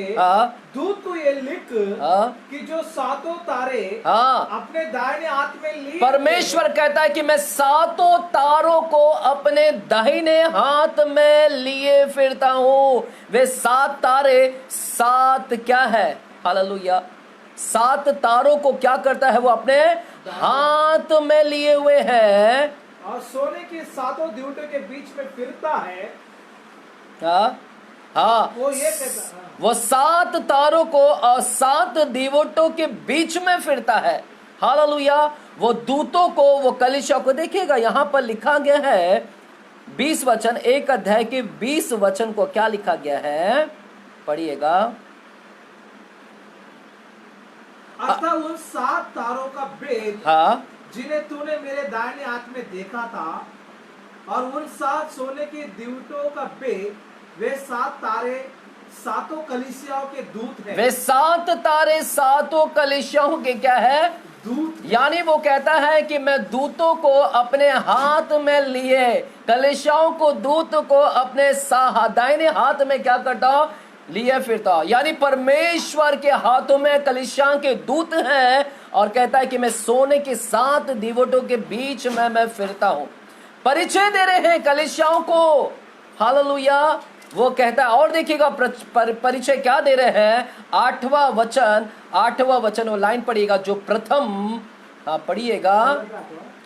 दूत को ये लिख कि जो सातों तारे अपने दाहिने हाथ में लिए, परमेश्वर कहता है कि मैं सातों तारों को अपने दाहिने हाथ में लिए फिरता हूं। वे 7 तारे, 7 क्या है? हालेलुया। 7 तारों को क्या करता है? वो अपने हाथ में लिए हुए हैं, और सोने के 7 दिवटों के बीच में फिरता है। वो ये कहता है, वो 7 तारों को और 7 दीवटों के बीच में फिरता है। हालेलुया। वो दूतों को, वो कलीसिया को, देखिएगा यहां पर लिखा गया है 20 वचन, 1 अध्याय के 20 वचन को क्या लिखा गया है? पढ़िएगा। अर्थात उन 7 तारों का भेद जिन्हें तूने मेरे दाहिने हाथ में देखा था, और उन 7 सोने के दिवटों का भेद, वे 7 तारे 7 कलीसियाओं के दूत हैं। वे 7 तारे 7 कलीसियाओं के क्या है? दूत। यानी वो कहता है कि मैं दूतों को अपने हाथ में लिए, कलीसियाओं को, दूत को अपने दाहिने हाथ में क्या करता हूं? लिए फिरता। यानी परमेश्वर के हाथों में कलीसिया के दूत हैं, और कहता है कि मैं सोने के 7 दीवटों के बीच में मैं फिरता हूं। परिचय दे रहे हैं कलीसियाओं को। हालेलुया। वो कहता है, और देखिएगा परिचय क्या दे रहे हैं? 8वां वचन वो लाइन पढ़िएगा जो प्रथम, पढ़िएगा।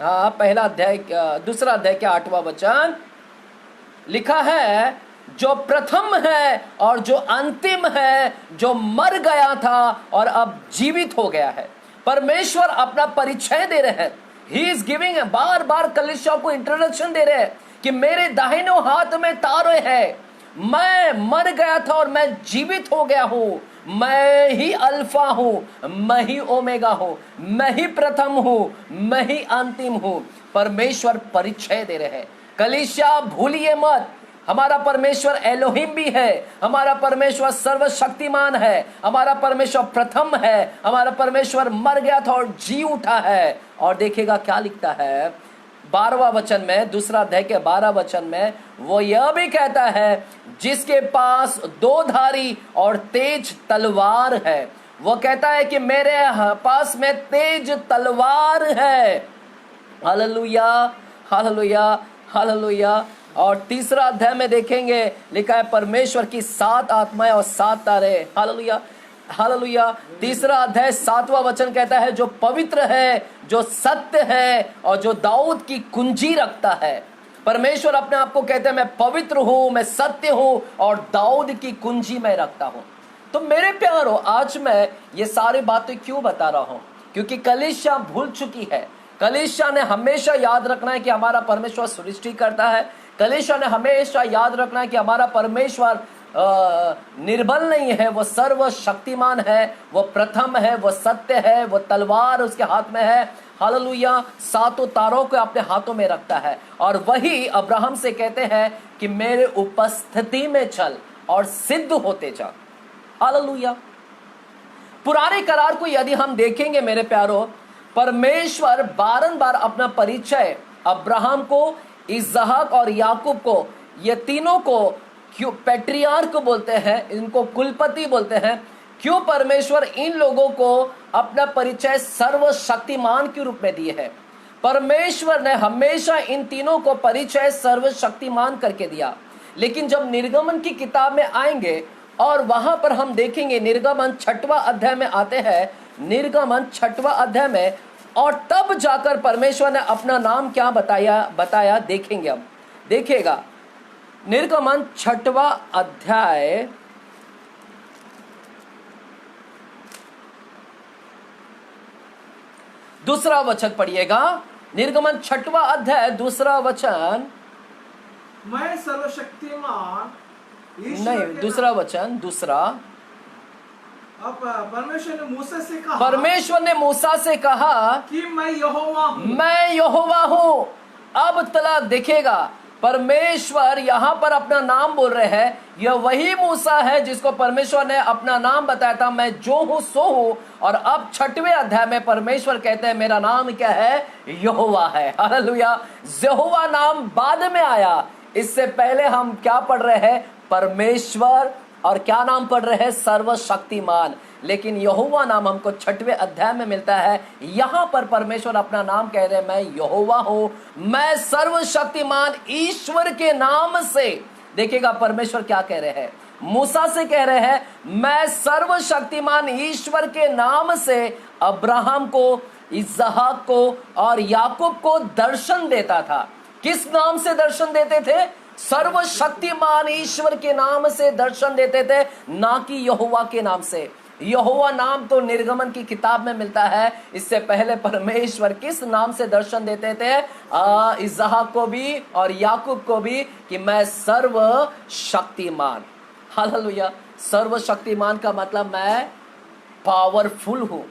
पहला अध्याय, 2 अध्याय के 8वां वचन लिखा है, जो प्रथम है और जो अंतिम है, जो मर गया था और अब जीवित हो गया है। परमेश्वर अपना परिचय दे रहे हैं। ही इज गिविंग, बार बार कलीसिया को इंट्रोडक्शन दे रहे हैं कि मेरे दाहिने हाथ में तारे हैं, मैं मर गया था और मैं जीवित हो गया हूं, मैं ही अल्फा हूं, मैं ही ओमेगा हूं, मैं ही प्रथम हूं, मैं ही अंतिम हूं। परमेश्वर परिचय दे रहे हैं। कलीसिया भूलिए मत, हमारा परमेश्वर एलोहिम भी है, हमारा परमेश्वर सर्वशक्तिमान है, हमारा परमेश्वर प्रथम है, हमारा परमेश्वर मर गया था और जी उठा है। और देखिएगा क्या लिखता है 12वां वचन में, 2 अध्याय के 12 वचन में वो यह भी कहता है, जिसके पास 2 धारी और तेज तलवार है। वो कहता है कि मेरे पास में तेज तलवार है। Hallelujah, hallelujah, hallelujah. और 3 अध्याय में देखेंगे लिखा है परमेश्वर की 7 आत्माएं और 7 तारे। Hallelujah, hallelujah. 3 अध्याय 7वां वचन कहता है, जो पवित्र है, जो सत्य है और जो दाऊद की कुंजी रखता है। परमेश्वर अपने आप को कहते हैं, मैं पवित्र हूं, मैं सत्य हूं और दाऊद की कुंजी मैं रखता हूं। तो मेरे प्यारो, आज मैं ये सारी बातें क्यों बता रहा हूं? क्योंकि कलीसिया भूल चुकी है। कलीसिया ने हमेशा याद रखना है कि हमारा परमेश्वर सृष्टि करता है। कलीसिया ने हमेशा याद रखना है कि हमारा परमेश्वर निर्बल नहीं है, वो सर्वशक्तिमान है, वो प्रथम है, वो सत्य है, वो तलवार उसके हाथ में है। हालेलुया, सातों तारों को अपने हाथों में रखता है। और वही अब्राहम से कहते हैं कि मेरे उपस्थिति में चल और सिद्ध होते जा। हालेलुया। पुराने करार को यदि हम देखेंगे मेरे प्यारों, परमेश्वर बारंबार अपना परिचय अब्राहम को, इसहाक और याकूब को, ये तीनों को क्यों पैट्रियार्क बोलते हैं, इनको कुलपति बोलते हैं। क्यों परमेश्वर इन लोगों को अपना परिचय सर्वशक्तिमान के रूप में दिए है? परमेश्वर ने हमेशा इन तीनों को परिचय सर्वशक्तिमान करके दिया। लेकिन जब निर्गमन की किताब में आएंगे और वहां पर हम देखेंगे, निर्गमन 6वां अध्याय में आते हैं, निर्गमन 6वां अध्याय में, और तब जाकर परमेश्वर ने अपना नाम क्या बताया देखेंगे। अब देखिएगा, निर्गमन 6वां अध्याय दूसरा वचन पढ़िएगा। निर्गमन 6वां अध्याय दूसरा वचन, मैं सर्वशक्तिमान नहीं, दूसरा वचन, दूसरा। अब परमेश्वर ने मूसा से कहा, परमेश्वर ने मूसा से कहा कि मैं यहोवा हूं। मैं यहोवा हूं। अब तलाक देखिएगा, परमेश्वर यहां पर अपना नाम बोल रहे हैं। यह वही मूसा है जिसको परमेश्वर ने अपना नाम बताया था, मैं जो हूं सो हूं। और अब 6वें अध्याय में परमेश्वर कहते हैं मेरा नाम क्या है? यहोवा है। हालेलुया। यहोवा नाम बाद में आया, इससे पहले हम क्या पढ़ रहे हैं? परमेश्वर। और क्या नाम पढ़ रहे हैं? सर्वशक्तिमान। लेकिन यहोवा नाम हमको 6वें अध्याय में मिलता है। यहां पर परमेश्वर अपना नाम कह रहे हैं, मैं यहोवा हूं, मैं सर्वशक्तिमान ईश्वर के नाम से। देखिएगा परमेश्वर क्या कह रहे हैं, मूसा से कह रहे हैं, मैं सर्वशक्तिमान ईश्वर के नाम से अब्राहम को, इसहाक को और याकूब को दर्शन देता था। किस नाम से दर्शन देते थे? सर्वशक्तिमान ईश्वर के नाम से दर्शन देते थे, ना कि यहोवा के नाम से। यहोवा नाम तो निर्गमन की किताब में मिलता है। इससे पहले परमेश्वर किस नाम से दर्शन देते थे? इसहाक को भी और याकूब को भी, कि मैं सर्वशक्तिमान। हालेलुया। सर्वशक्तिमान का मतलब मैं पावरफुल हूं,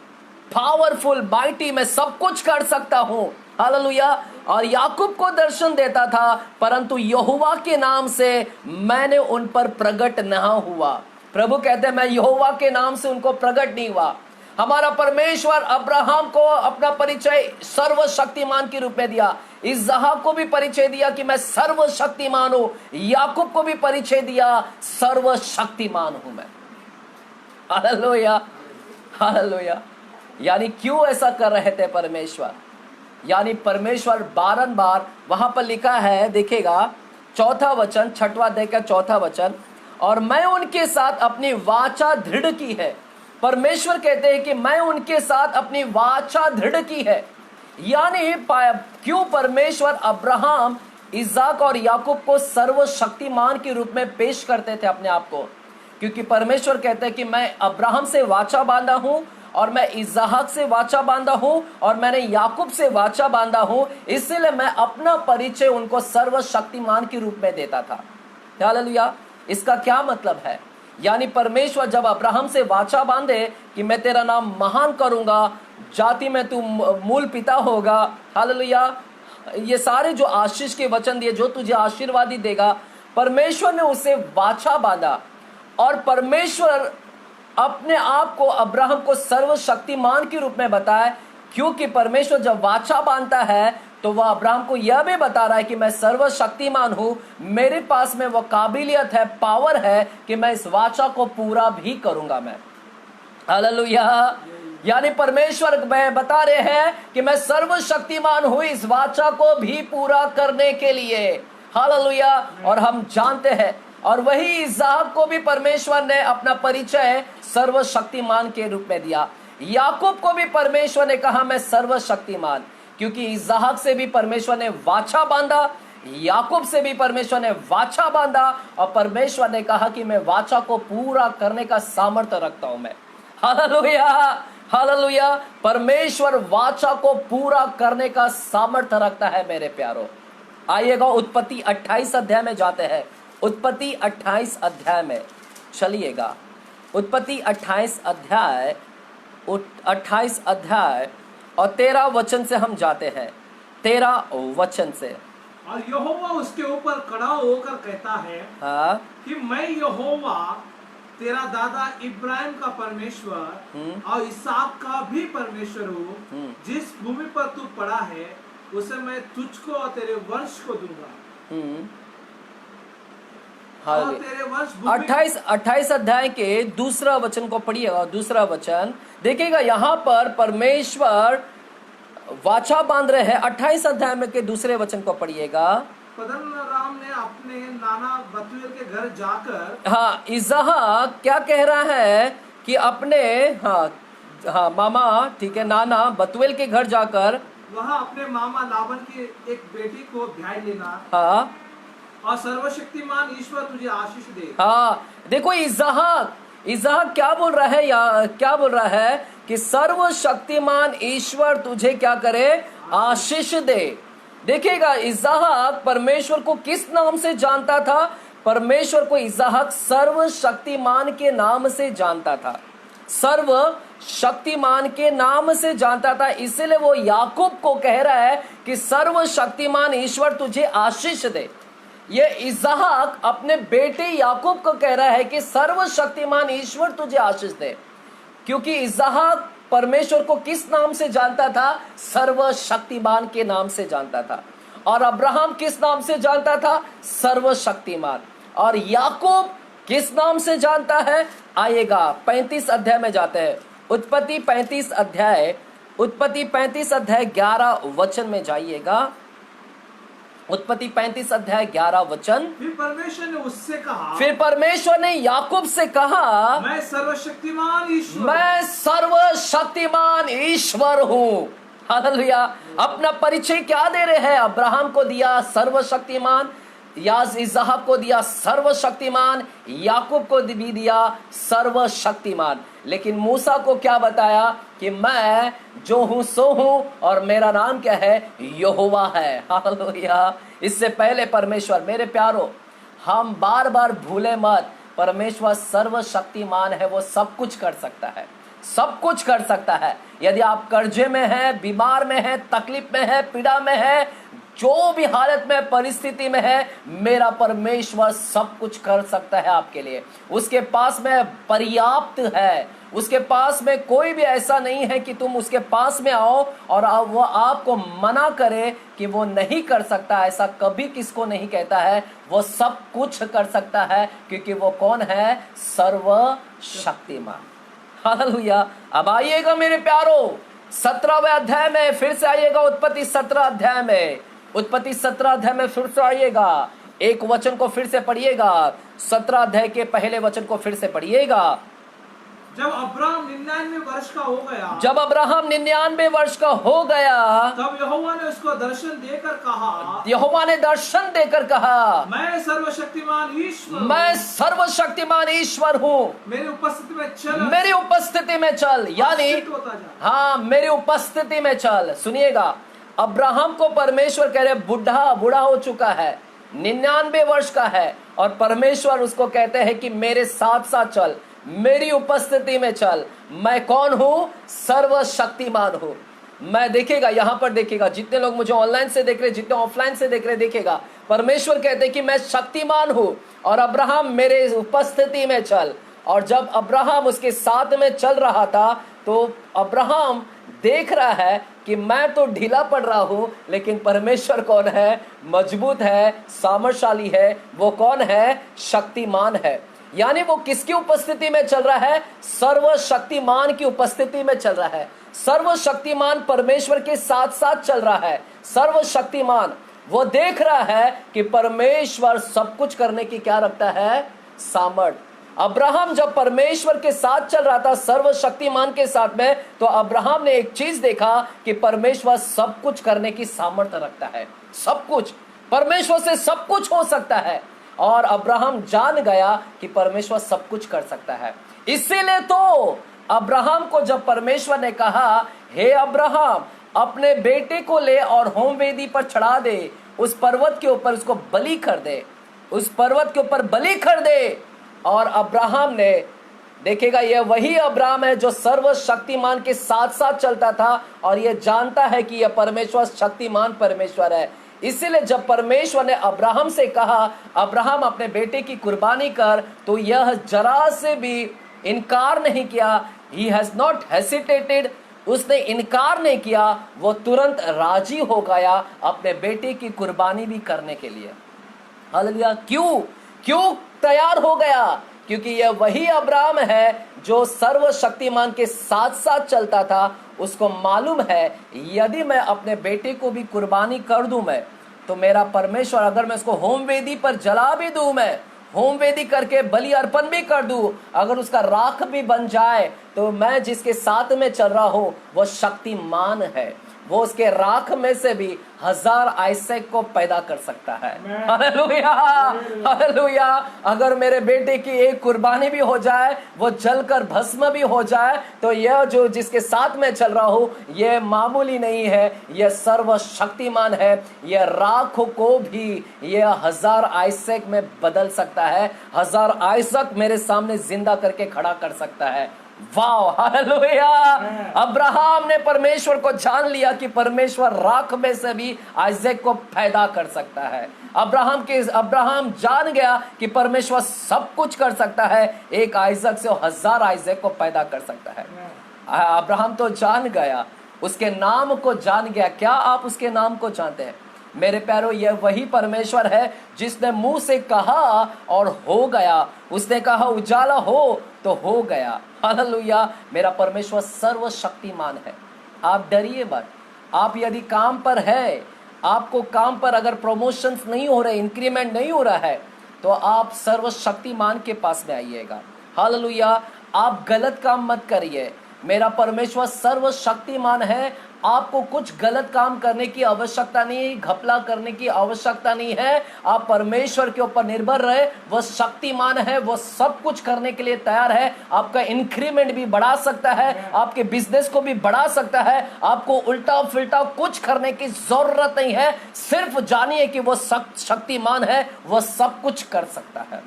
पावरफुल, माइटी, मैं सब कुछ कर सकता हूं। हालेलुया। और याकूब को दर्शन देता था, परंतु यहोवा के नाम से मैंने उन पर प्रकट न हुआ। प्रभु कहते हैं मैं यहोवा के नाम से उनको प्रकट नहीं हुआ। हमारा परमेश्वर अब्राहम को अपना परिचय सर्वशक्तिमान के रूप में दिया, इसहाक को भी परिचय दिया कि मैं सर्वशक्तिमान हूं, याकूब को भी परिचय दिया सर्वशक्तिमान हूं मैं। Hallelujah, hallelujah. यानी क्यों ऐसा कर रहे थे परमेश्वर? यानी परमेश्वर बारंबार, वहां पर लिखा है, देखिएगा 4वां वचन, 6वां अध्याय का 4वां वचन, और मैं उनके साथ अपनी वाचा दृढ़ की है। परमेश्वर कहते हैं कि मैं उनके साथ अपनी वाचा दृढ़ की है। यानी क्यों परमेश्वर अब्राहम, इसहाक और याकूब को सर्वशक्तिमान के रूप में पेश करते थे अपने आप को? क्योंकि परमेश्वर कहते हैं कि मैं अब्राहम से वाचा बांधा हूं, और मैं इसहाक से वाचा बांधा हूं, और मैंने याकूब से वाचा बांधा हूं, इसलिए मैं अपना परिचय उनको सर्वशक्तिमान के रूप में देता था। हालेलुया। इसका क्या मतलब है? यानी परमेश्वर जब अब्राहम से वाचा बांधे कि मैं तेरा नाम महान करूंगा, जाति में तू मूल पिता होगा, हालेलुया, ये सारे जो आशीष के वचन दिए, जो तुझे आशीर्वादी देगा, परमेश्वर ने उसे वाचा बांधा। और परमेश्वर अपने आप को अब्राहम को सर्वशक्तिमान के रूप में बताया, क्योंकि परमेश्वर जब वाचा बांधता है तो वह अब्राहम को यह भी बता रहा है कि मैं सर्वशक्तिमान हूं, मेरे पास में वो काबिलियत है, पावर है कि मैं इस वाचा को पूरा भी करूंगा मैं। हालेलुया। यानी परमेश्वर बता रहे हैं कि मैं सर्वशक्तिमान हूं इस वाचा को भी पूरा करने के लिए। हालेलुया। और हम जानते हैं, और वही इसहाक को भी परमेश्वर ने अपना परिचय सर्वशक्तिमान के रूप में दिया। याकूब को भी परमेश्वर ने कहा मैं सर्वशक्तिमान, क्योंकि इसहाक से भी परमेश्वर ने वाचा बांधा, याकूब से भी परमेश्वर ने वाचा बांधा, और परमेश्वर ने कहा कि मैं वाचा को पूरा करने का सामर्थ्य रखता हूं मैं। हालेलुया। हालेलुया। परमेश्वर वाचा को पूरा करने का सामर्थ्य रखता है मेरे प्यारो। आइएगा उत्पत्ति 28 अध्याय में जाते हैं। उत्पत्ति 28 अध्याय में चलिएगा। उत्पत्ति 28 अध्याय और 13 वचन से हम जाते हैं। 13 वचन से। और यहोवा उसके ऊपर खड़ा होकर कहता है हाँ, कि मैं यहोवा तेरा दादा इब्राहिम का परमेश्वर और इसहाक का भी परमेश्वर हूँ। जिस भूमि पर तू पड़ा है उसे मैं तुझको और तेरे वंश को दूंगा। और तेरे वंश 28 अध्याय के दूसरा वचन को पढ़िएगा। दूसरा वचन देखिएगा, यहाँ पर परमेश्वर वाचा बांध रहे हैं। 28 अध्याय में के दूसरे वचन को पढ़िएगा। पद्दनराम ने अपने नाना बतूएल के घर जाकर, हाँ, इसहाक क्या कह रहा है कि अपने मामा, ठीक है, नाना बतूएल के घर जाकर वहाँ अपने मामा लाबन की एक बेटी को ब्याह लेना। हाँ, और सर्वशक्तिमान ईश्वर तुझे आशीष दे। हाँ, देखो इसहाक क्या बोल रहा है, या क्या बोल रहा है कि सर्वशक्तिमान ईश्वर तुझे क्या करे, आशीष दे। देखिएगा, इसहाक परमेश्वर को किस नाम से जानता था? परमेश्वर को इसहाक सर्वशक्तिमान के नाम से जानता था। सर्वशक्तिमान के नाम से जानता था, इसलिए वो याकूब को कह रहा है कि सर्वशक्तिमान ईश्वर तुझे आशीष दे। ये इसहाक अपने बेटे याकूब को कह रहा है कि सर्वशक्तिमान ईश्वर तुझे आशीष दे, क्योंकि इसहाक परमेश्वर को किस नाम से जानता था? सर्वशक्तिमान के नाम से जानता था। और अब्राहम किस नाम से जानता था? सर्वशक्तिमान। और याकूब किस नाम से जानता है? आइएगा 35 अध्याय में जाते हैं। उत्पत्ति 35 अध्याय 11 वचन में जाइएगा। उत्पत्ति 35 अध्याय 11 वचन। फिर परमेश्वर ने उससे कहा, फिर परमेश्वर ने याकूब से कहा, मैं सर्वशक्तिमान ईश्वर हूँ। हालेलुया। अपना परिचय क्या दे रहे हैं? अब्राहम को दिया सर्वशक्तिमान, इसहाक को दिया सर्वशक्तिमान, याकूब को भी दिया सर्वशक्तिमान। लेकिन मूसा को क्या बताया कि मैं जो हूं सो हूं और मेरा नाम क्या है? यहोवा है। हालेलुया। इससे पहले परमेश्वर, मेरे प्यारो, हम बार बार भूले मत, परमेश्वर सर्वशक्तिमान है। वो सब कुछ कर सकता है, सब कुछ कर सकता है। यदि आप कर्जे में हैं, बीमार में हैं, तकलीफ में हैं, पीड़ा में हैं, जो भी हालत में, परिस्थिति में है, मेरा परमेश्वर सब कुछ कर सकता है आपके लिए। उसके पास में पर्याप्त है। उसके पास में कोई भी ऐसा नहीं है कि तुम उसके पास में आओ और वो आपको मना करे कि वो नहीं कर सकता। ऐसा कभी किसको नहीं कहता है। वो सब कुछ कर सकता है, क्योंकि वो कौन है? सर्वशक्तिमान। हालेलुया। अब आइएगा मेरे प्यारो 17वें अध्याय में, फिर से आइएगा उत्पत्ति 17 अध्याय में। उत्पत्ति 17 अध्याय में फिर से आइएगा। एक वचन को फिर से पढ़िएगा। 17 अध्याय के पहले वचन को फिर से पढ़िएगा। जब अब्राहम 99 वर्ष का हो गया, तब यहोवा ने उसको दर्शन देकर कहा, मैं सर्वशक्तिमान ईश्वर हूँ। मेरी उपस्थिति में चल। यानी हाँ, मेरी उपस्थिति में चल। सुनिएगा, अब्राहम को परमेश्वर कह रहे, बूढ़ा हो चुका है, 99 वर्ष का है, और परमेश्वर उसको कहते हैं कि मेरे साथ साथ चल, मेरी उपस्थिति में चल। मैं कौन हूं? सर्वशक्तिमान हूं। मैं, देखिएगा यहां पर, देखिएगा जितने लोग मुझे ऑनलाइन से देख रहे, जितने ऑफलाइन से देख रहे, देखिएगा परमेश्वर कहते हैं कि मैं शक्तिमान हूं और अब्राहम मेरे उपस्थिति में चल। और जब अब्राहम उसके साथ में चल रहा था, तो अब्राहम देख रहा है कि मैं तो ढीला पड़ रहा हूं, लेकिन परमेश्वर कौन है? मजबूत है, सामर्थशाली है। वो कौन है? शक्तिमान है। यानी वो किसकी उपस्थिति में चल रहा है? सर्वशक्तिमान की उपस्थिति में चल रहा है। सर्वशक्तिमान परमेश्वर के साथ साथ चल रहा है। सर्वशक्तिमान वो देख रहा है कि परमेश्वर सब कुछ करने की क्या रखता है? सामर्थ। अब्राहम जब परमेश्वर के साथ चल रहा था, सर्वशक्तिमान के साथ में, तो अब्राहम ने एक चीज देखा कि परमेश्वर सब कुछ करने की सामर्थ्य रखता है। सब कुछ, परमेश्वर से सब कुछ हो सकता है। और अब्राहम जान गया कि परमेश्वर सब कुछ कर सकता है। इसीलिए तो अब्राहम को जब परमेश्वर ने कहा, हे अब्राहम, अपने बेटे को ले और होम वेदी पर चढ़ा दे, उस पर्वत के ऊपर उसको बलि कर दे, उस पर्वत के ऊपर बलि कर दे। और अब्राहम ने, देखेगा यह वही अब्राहम है जो सर्वशक्तिमान के साथ साथ चलता था और यह जानता है कि यह परमेश्वर शक्तिमान परमेश्वर है। इसीलिए जब परमेश्वर ने अब्राहम से कहा, अब्राहम अपने बेटे की कुर्बानी कर, तो यह जरा से भी इनकार नहीं किया। ही हैज नॉट हेसिटेटेड, उसने इनकार नहीं किया, वो तुरंत राजी हो गया अपने बेटे की कुर्बानी भी करने के लिए। हालेलुया। क्यों तैयार हो गया? क्योंकि यह वही अब्राहम है जो सर्वशक्तिमान के साथ साथ चलता था। उसको मालूम है यदि मैं अपने बेटे को भी कुर्बानी कर दूं मैं, तो मेरा परमेश्वर, अगर मैं उसको होम वेदी पर जला भी दूं, मैं होम वेदी करके बलि अर्पण भी कर दूं, अगर उसका राख भी बन जाए, तो मैं जिसके साथ में चल रहा हूं वो शक्तिमान है। वो उसके राख में से भी 1000 आइसैक को पैदा कर सकता है। Hallelujah, hallelujah. अगर मेरे बेटे की एक कुर्बानी भी हो जाए, वो जलकर भस्म भी हो जाए, तो यह जो जिसके साथ में चल रहा हूं, यह मामूली नहीं है, यह सर्वशक्तिमान है। यह राख को भी यह 1000 आइसैक में बदल सकता है, 1000 आइसैक मेरे सामने जिंदा करके खड़ा कर सकता है। Wow, hallelujah. अब्राहम ने परमेश्वर को जान लिया कि परमेश्वर राख में से भी आइजैक को पैदा कर सकता है। अब्राहम जान गया कि परमेश्वर सब कुछ कर सकता है, एक आइजैक से 1000 आइजैक को पैदा कर सकता है। अब्राहम तो जान गया, उसके नाम को जान गया। क्या आप उसके नाम को जानते हैं? मेरे प्यारो, यह वही परमेश्वर है जिसने मुंह से कहा और हो गया। उसने कहा उजाला हो तो हो गया। हालेलुया। मेरा परमेश्वर सर्वशक्तिमान है। आप डरिए मत। आप यदि काम पर है, आपको काम पर अगर प्रमोशंस नहीं हो रहे, इंक्रीमेंट नहीं हो रहा है, तो आप सर्वशक्तिमान के पास में आइएगा। हालेलुया। आप गलत काम मत करिए। मेरा परमेश्वर सर्वशक्तिमान है। आपको कुछ गलत काम करने की आवश्यकता नहीं, घपला करने की आवश्यकता नहीं है। आप परमेश्वर के ऊपर निर्भर रहे। वह शक्तिमान है, वह सब कुछ करने के लिए तैयार है। आपका इंक्रीमेंट भी बढ़ा सकता है, आपके बिजनेस को भी बढ़ा सकता है। आपको उल्टा फिल्टा कुछ करने की जरूरत नहीं है। सिर्फ जानिए कि वह शक्तिमान है, वह सब कुछ कर सकता है।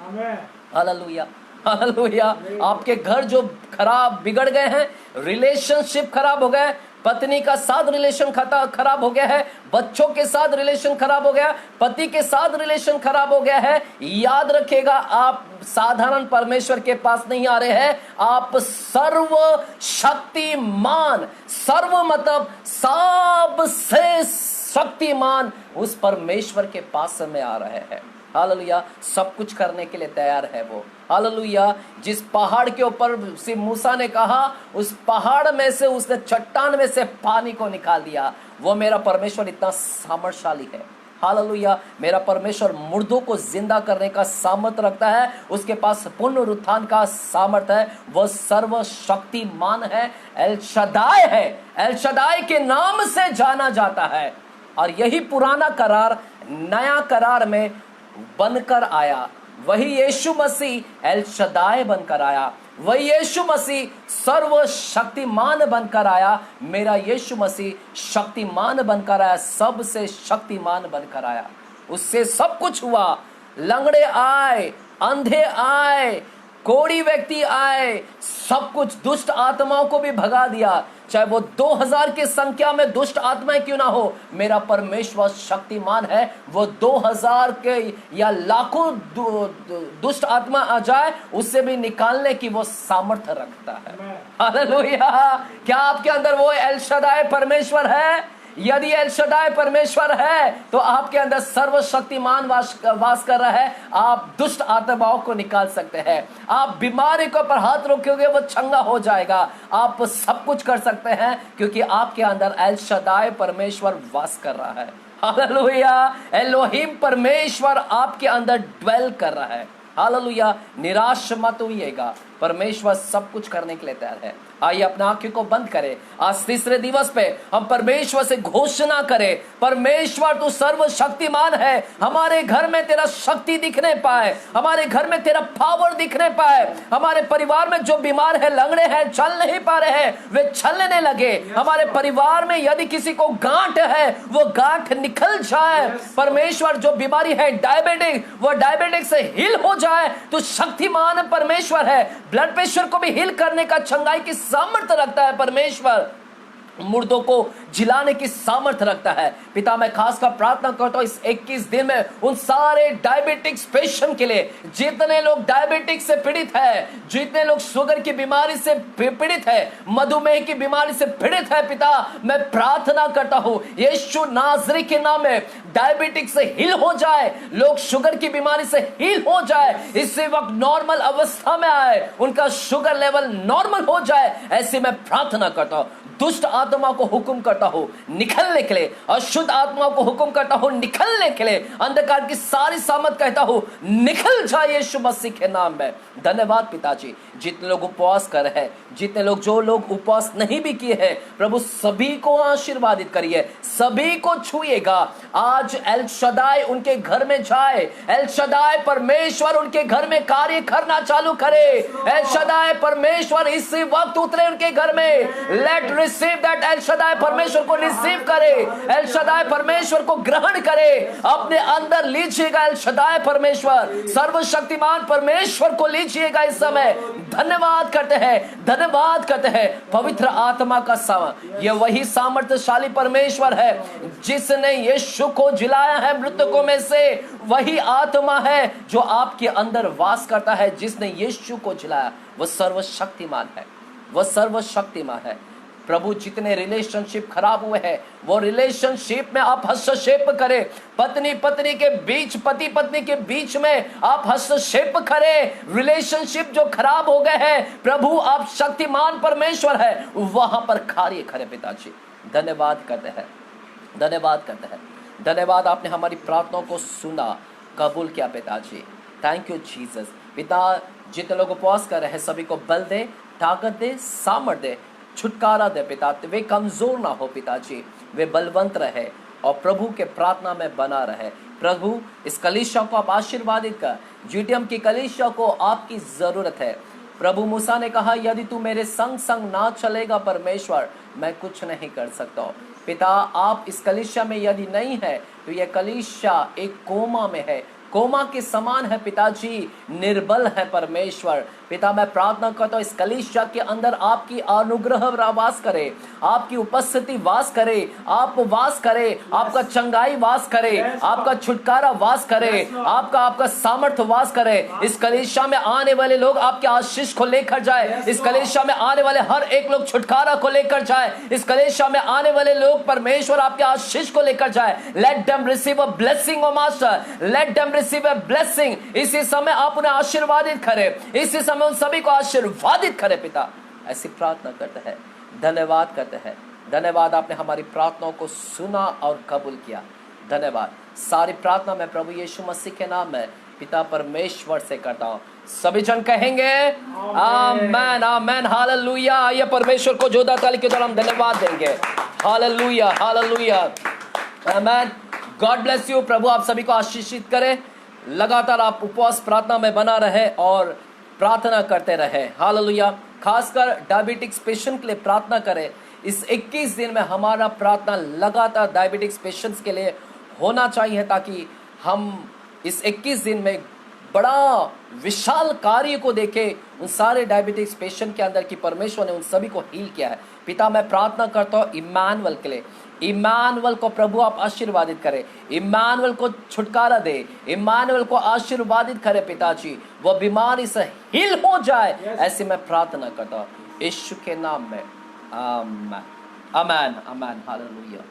Hallelujah, hallelujah. आपके घर जो खराब बिगड़ गए हैं, रिलेशनशिप खराब हो गए, पत्नी का साथ रिलेशन खराब हो गया है, बच्चों के साथ रिलेशन खराब हो गया, पति के साथ रिलेशन खराब हो गया है, याद रखिएगा, आप साधारण परमेश्वर के पास नहीं आ रहे हैं। आप सर्व शक्तिमान, सर्व मतलब सबसे शक्तिमान उस परमेश्वर के पास में आ रहे हैं। हालेलुया। सब कुछ करने के लिए तैयार है वो। हालेलुया। जिस पहाड़ के ऊपर से मूसा ने कहा, उस पहाड़ में से उसने चट्टान में से पानी को निकाल दिया। वो मेरा परमेश्वर इतना सामर्थशाली है। हालेलुया। मेरा परमेश्वर मुर्दों को जिंदा करने का सामर्थ्य रखता है। उसके पास पुनरुत्थान का सामर्थ्य है। वह सर्वशक्तिमान है, एल शदाय है। एल शदाय के नाम से जाना जाता है। और यही पुराना करार नया करार में बनकर आया। वही यीशु मसीह एल शदाय बनकर आया। वही यीशु मसीह सर्वशक्तिमान बनकर आया। मेरा यीशु मसीह शक्तिमान बनकर आया, सबसे शक्तिमान बनकर आया। उससे सब कुछ हुआ। लंगड़े आए, अंधे आए, कोढ़ी व्यक्ति आए, सब कुछ। दुष्ट आत्माओं को भी भगा दिया। चाहे वो 2000 की संख्या में दुष्ट आत्माएं क्यों ना हो, मेरा परमेश्वर शक्तिमान है। वो 2000 के या लाखों दुष्ट आत्मा आ जाए, उससे भी निकालने की वो सामर्थ्य रखता है। हालेलुया। क्या आपके अंदर वो एल शदाय परमेश्वर है? यदि एल शदाय परमेश्वर है, तो आपके अंदर सर्वशक्तिमान वास कर रहा है। आप दुष्ट आत्माओं को निकाल सकते हैं। आप बीमारी के ऊपर हाथ रखोगे, वो चंगा हो जाएगा। आप सब कुछ कर सकते हैं, क्योंकि आपके अंदर एल शदाय परमेश्वर वास कर रहा है। हालेलुया। एलोहिम परमेश्वर आपके अंदर ड्वेल कर रहा है। हालेलुया। निराश मत होइएगा। परमेश्वर सब कुछ करने के लिए तैयार है। आइए अपने आंखों को बंद करें। आज तीसरे दिवस पे हम परमेश्वर से घोषणा करें, परमेश्वर तू सर्वशक्तिमान है। हमारे घर में तेरा शक्ति दिखने पाए, हमारे घर में तेरा पावर दिखने पाए। हमारे परिवार में जो बीमार है, लंगड़े हैं, चल नहीं पा रहे हैं, वे चलने लगे। हमारे परिवार में यदि किसी को गांठ है, वो गांठ निकल जाए। परमेश्वर जो बीमारी है डायबिटिक, वो डायबिटिक से हील हो जाए। तो शक्तिमान परमेश्वर है। ब्लड प्रेशर को भी हील करने का चंगाई की सामर्थ्य रखता है परमेश्वर। मुर्दों को जिलाने की सामर्थ्य रखता है। पिता मैं खासकर प्रार्थना करता हूं इस 21 दिन में उन सारे डायबिटिक्स पेशेंट के लिए, जितने लोग डायबिटिक्स से पीड़ित है, जितने लोग शुगर की बीमारी से पीड़ित है, मधुमेह की बीमारी से पीड़ित है, पिता मैं प्रार्थना करता हूं यीशु नाज़री के नाम में डायबिटिक्स से हील हो जाए, लोग शुगर की बीमारी से हील हो जाए, इसी वक्त नॉर्मल अवस्था में आए, उनका शुगर लेवल नॉर्मल हो जाए, ऐसी मैं प्रार्थना करता हूं। दुष्ट आत्मा को हुक्म करता हूं निकलने के लिए, अशुद्ध आत्मा को हुक्म करता हूं निकलने के लिए, अंधकार की सारी सामत कहता हूं निकल जाए यीशु मसीह के नाम में। धन्यवाद पिताजी। जितने लोग उपवास कर रहे हैं, जितने लोग जो लोग उपवास नहीं भी किए हैं, प्रभु सभी को आशीर्वादित करिए, सभी को छुएगा। आज एल शदाई उनके घर में जाए, एल शदाई परमेश्वर उनके घर में कार्य करना चालू करे, एल शदाई परमेश्वर इसी वक्त उतरे उनके घर में। Let receive that. El Shaddai परमेश्वर को रिसीव करे, एल शदाई परमेश्वर को ग्रहण करे, अपने अंदर लीजिएगा। एल शदाई परमेश्वर सर्वशक्तिमान परमेश्वर को लीजिएगा इस समय। धन्यवाद करते हैं, धन्यवाद करते हैं। पवित्र आत्मा का सामर्थ्य, यह वही सामर्थ्यशाली परमेश्वर है जिसने यीशु को जिलाया है मृतकों में से। वही आत्मा है जो आपके अंदर वास करता है, जिसने यीशु को जिलाया। वह सर्वशक्तिमान है, वह सर्वशक्तिमान है। प्रभु जितने रिलेशनशिप खराब हुए हैं, वो रिलेशनशिप में आप हस्तक्षेप करें। पत्नी पत्नी के बीच, पति पत्नी के बीच में आप हस्तक्षेप करें। रिलेशनशिप जो खराब हो गए हैं, प्रभु आप शक्तिमान परमेश्वर है, वहां पर कार्य करें पिताजी। धन्यवाद करते हैं, धन्यवाद करते हैं, धन्यवाद। आपने हमारी प्रार्थनाओं को सुना, कबूल किया पिताजी। Thank you Jesus. पिता जितने लोग उपवास कर रहे हैं, सभी को बल दे, ताकत दे, सामर्थ दे, छुटकारा दे पिता। वे कमजोर ना हो पिताजी, वे बलवंत रहे और प्रभु के प्रार्थना में बना रहे। प्रभु इस कलीसिया को आप आशीर्वादित कर। जीटीएम की कलीसिया को आपकी जरूरत है प्रभु। मूसा ने कहा यदि तू मेरे संग संग ना चलेगा परमेश्वर, मैं कुछ नहीं कर सकता। पिता आप इस कलीसिया में यदि नहीं है तो यह कलीसिया एक कोमा में है, कोमा के समान है पिताजी, निर्बल है परमेश्वर। पिता मैं प्रार्थना करता हूँ इस कलीसिया के अंदर आपकी अनुग्रह वास करे, आपकी उपस्थिति वास करे, आप वास करे, आपका चंगाई वास करे, आपका छुटकारा वास करे, आपका सामर्थ्य वास करे। इस कलीसिया में आने वाले लोग आपके आशीष को लेकर जाए, इस कलीसिया में आने वाले हर एक लोग छुटकारा को लेकर जाए, इस कलीसिया में आने वाले लोग परमेश्वर आपके आशीष को लेकर जाए। Let them receive a blessing O master, let them receive a blessing. इसी समय आप उन्हें आशीर्वादित करें, इसी समय उन सभी को आशीर्वादित करें पिता। ऐसी प्रार्थना करते हैं, धन्यवाद करते हैं। धन्यवाद आपने हमारी प्रार्थनाओं को सुना और कबूल किया। धन्यवाद। सारी प्रार्थना मैं प्रभु यीशु मसीह के नाम में पिता परमेश्वर से करता हूँ। सभी जन कहेंगे आमेन, आमेन, हालेलुया। आइए परमेश्वर को जोरदार ताली के द्वारा हम धन्यवाद देंगे। Hallelujah, hallelujah, amen. God bless you. प्रभु आप सभी को आशीषित करे। लगातार आप उपवास प्रार्थना में बना रहे और प्रार्थना करते रहे। हालेलुया। खासकर डायबिटिक्स पेशेंट के लिए प्रार्थना करें। इस 21 दिन में हमारा प्रार्थना लगातार डायबिटिक्स पेशेंट्स के लिए होना चाहिए, ताकि हम इस 21 दिन में बड़ा विशाल कार्य को देखें उन सारे डायबिटिक्स पेशेंट के अंदर कि परमेश्वर ने उन सभी को हील किया है। पिता मैं प्रार्थना करता हूँ इम्मानुएल के लिए, इम्मानुएल को प्रभु आप आशीर्वादित करें, इम्मानुएल को छुटकारा दे, इम्मानुएल को आशीर्वादित करें पिताजी, वो बीमारी से हील हो जाए। ऐसे मैं प्रार्थना करता हूँ यीशु के नाम में। आमेन, आमेन, आमेन, हालेलुया।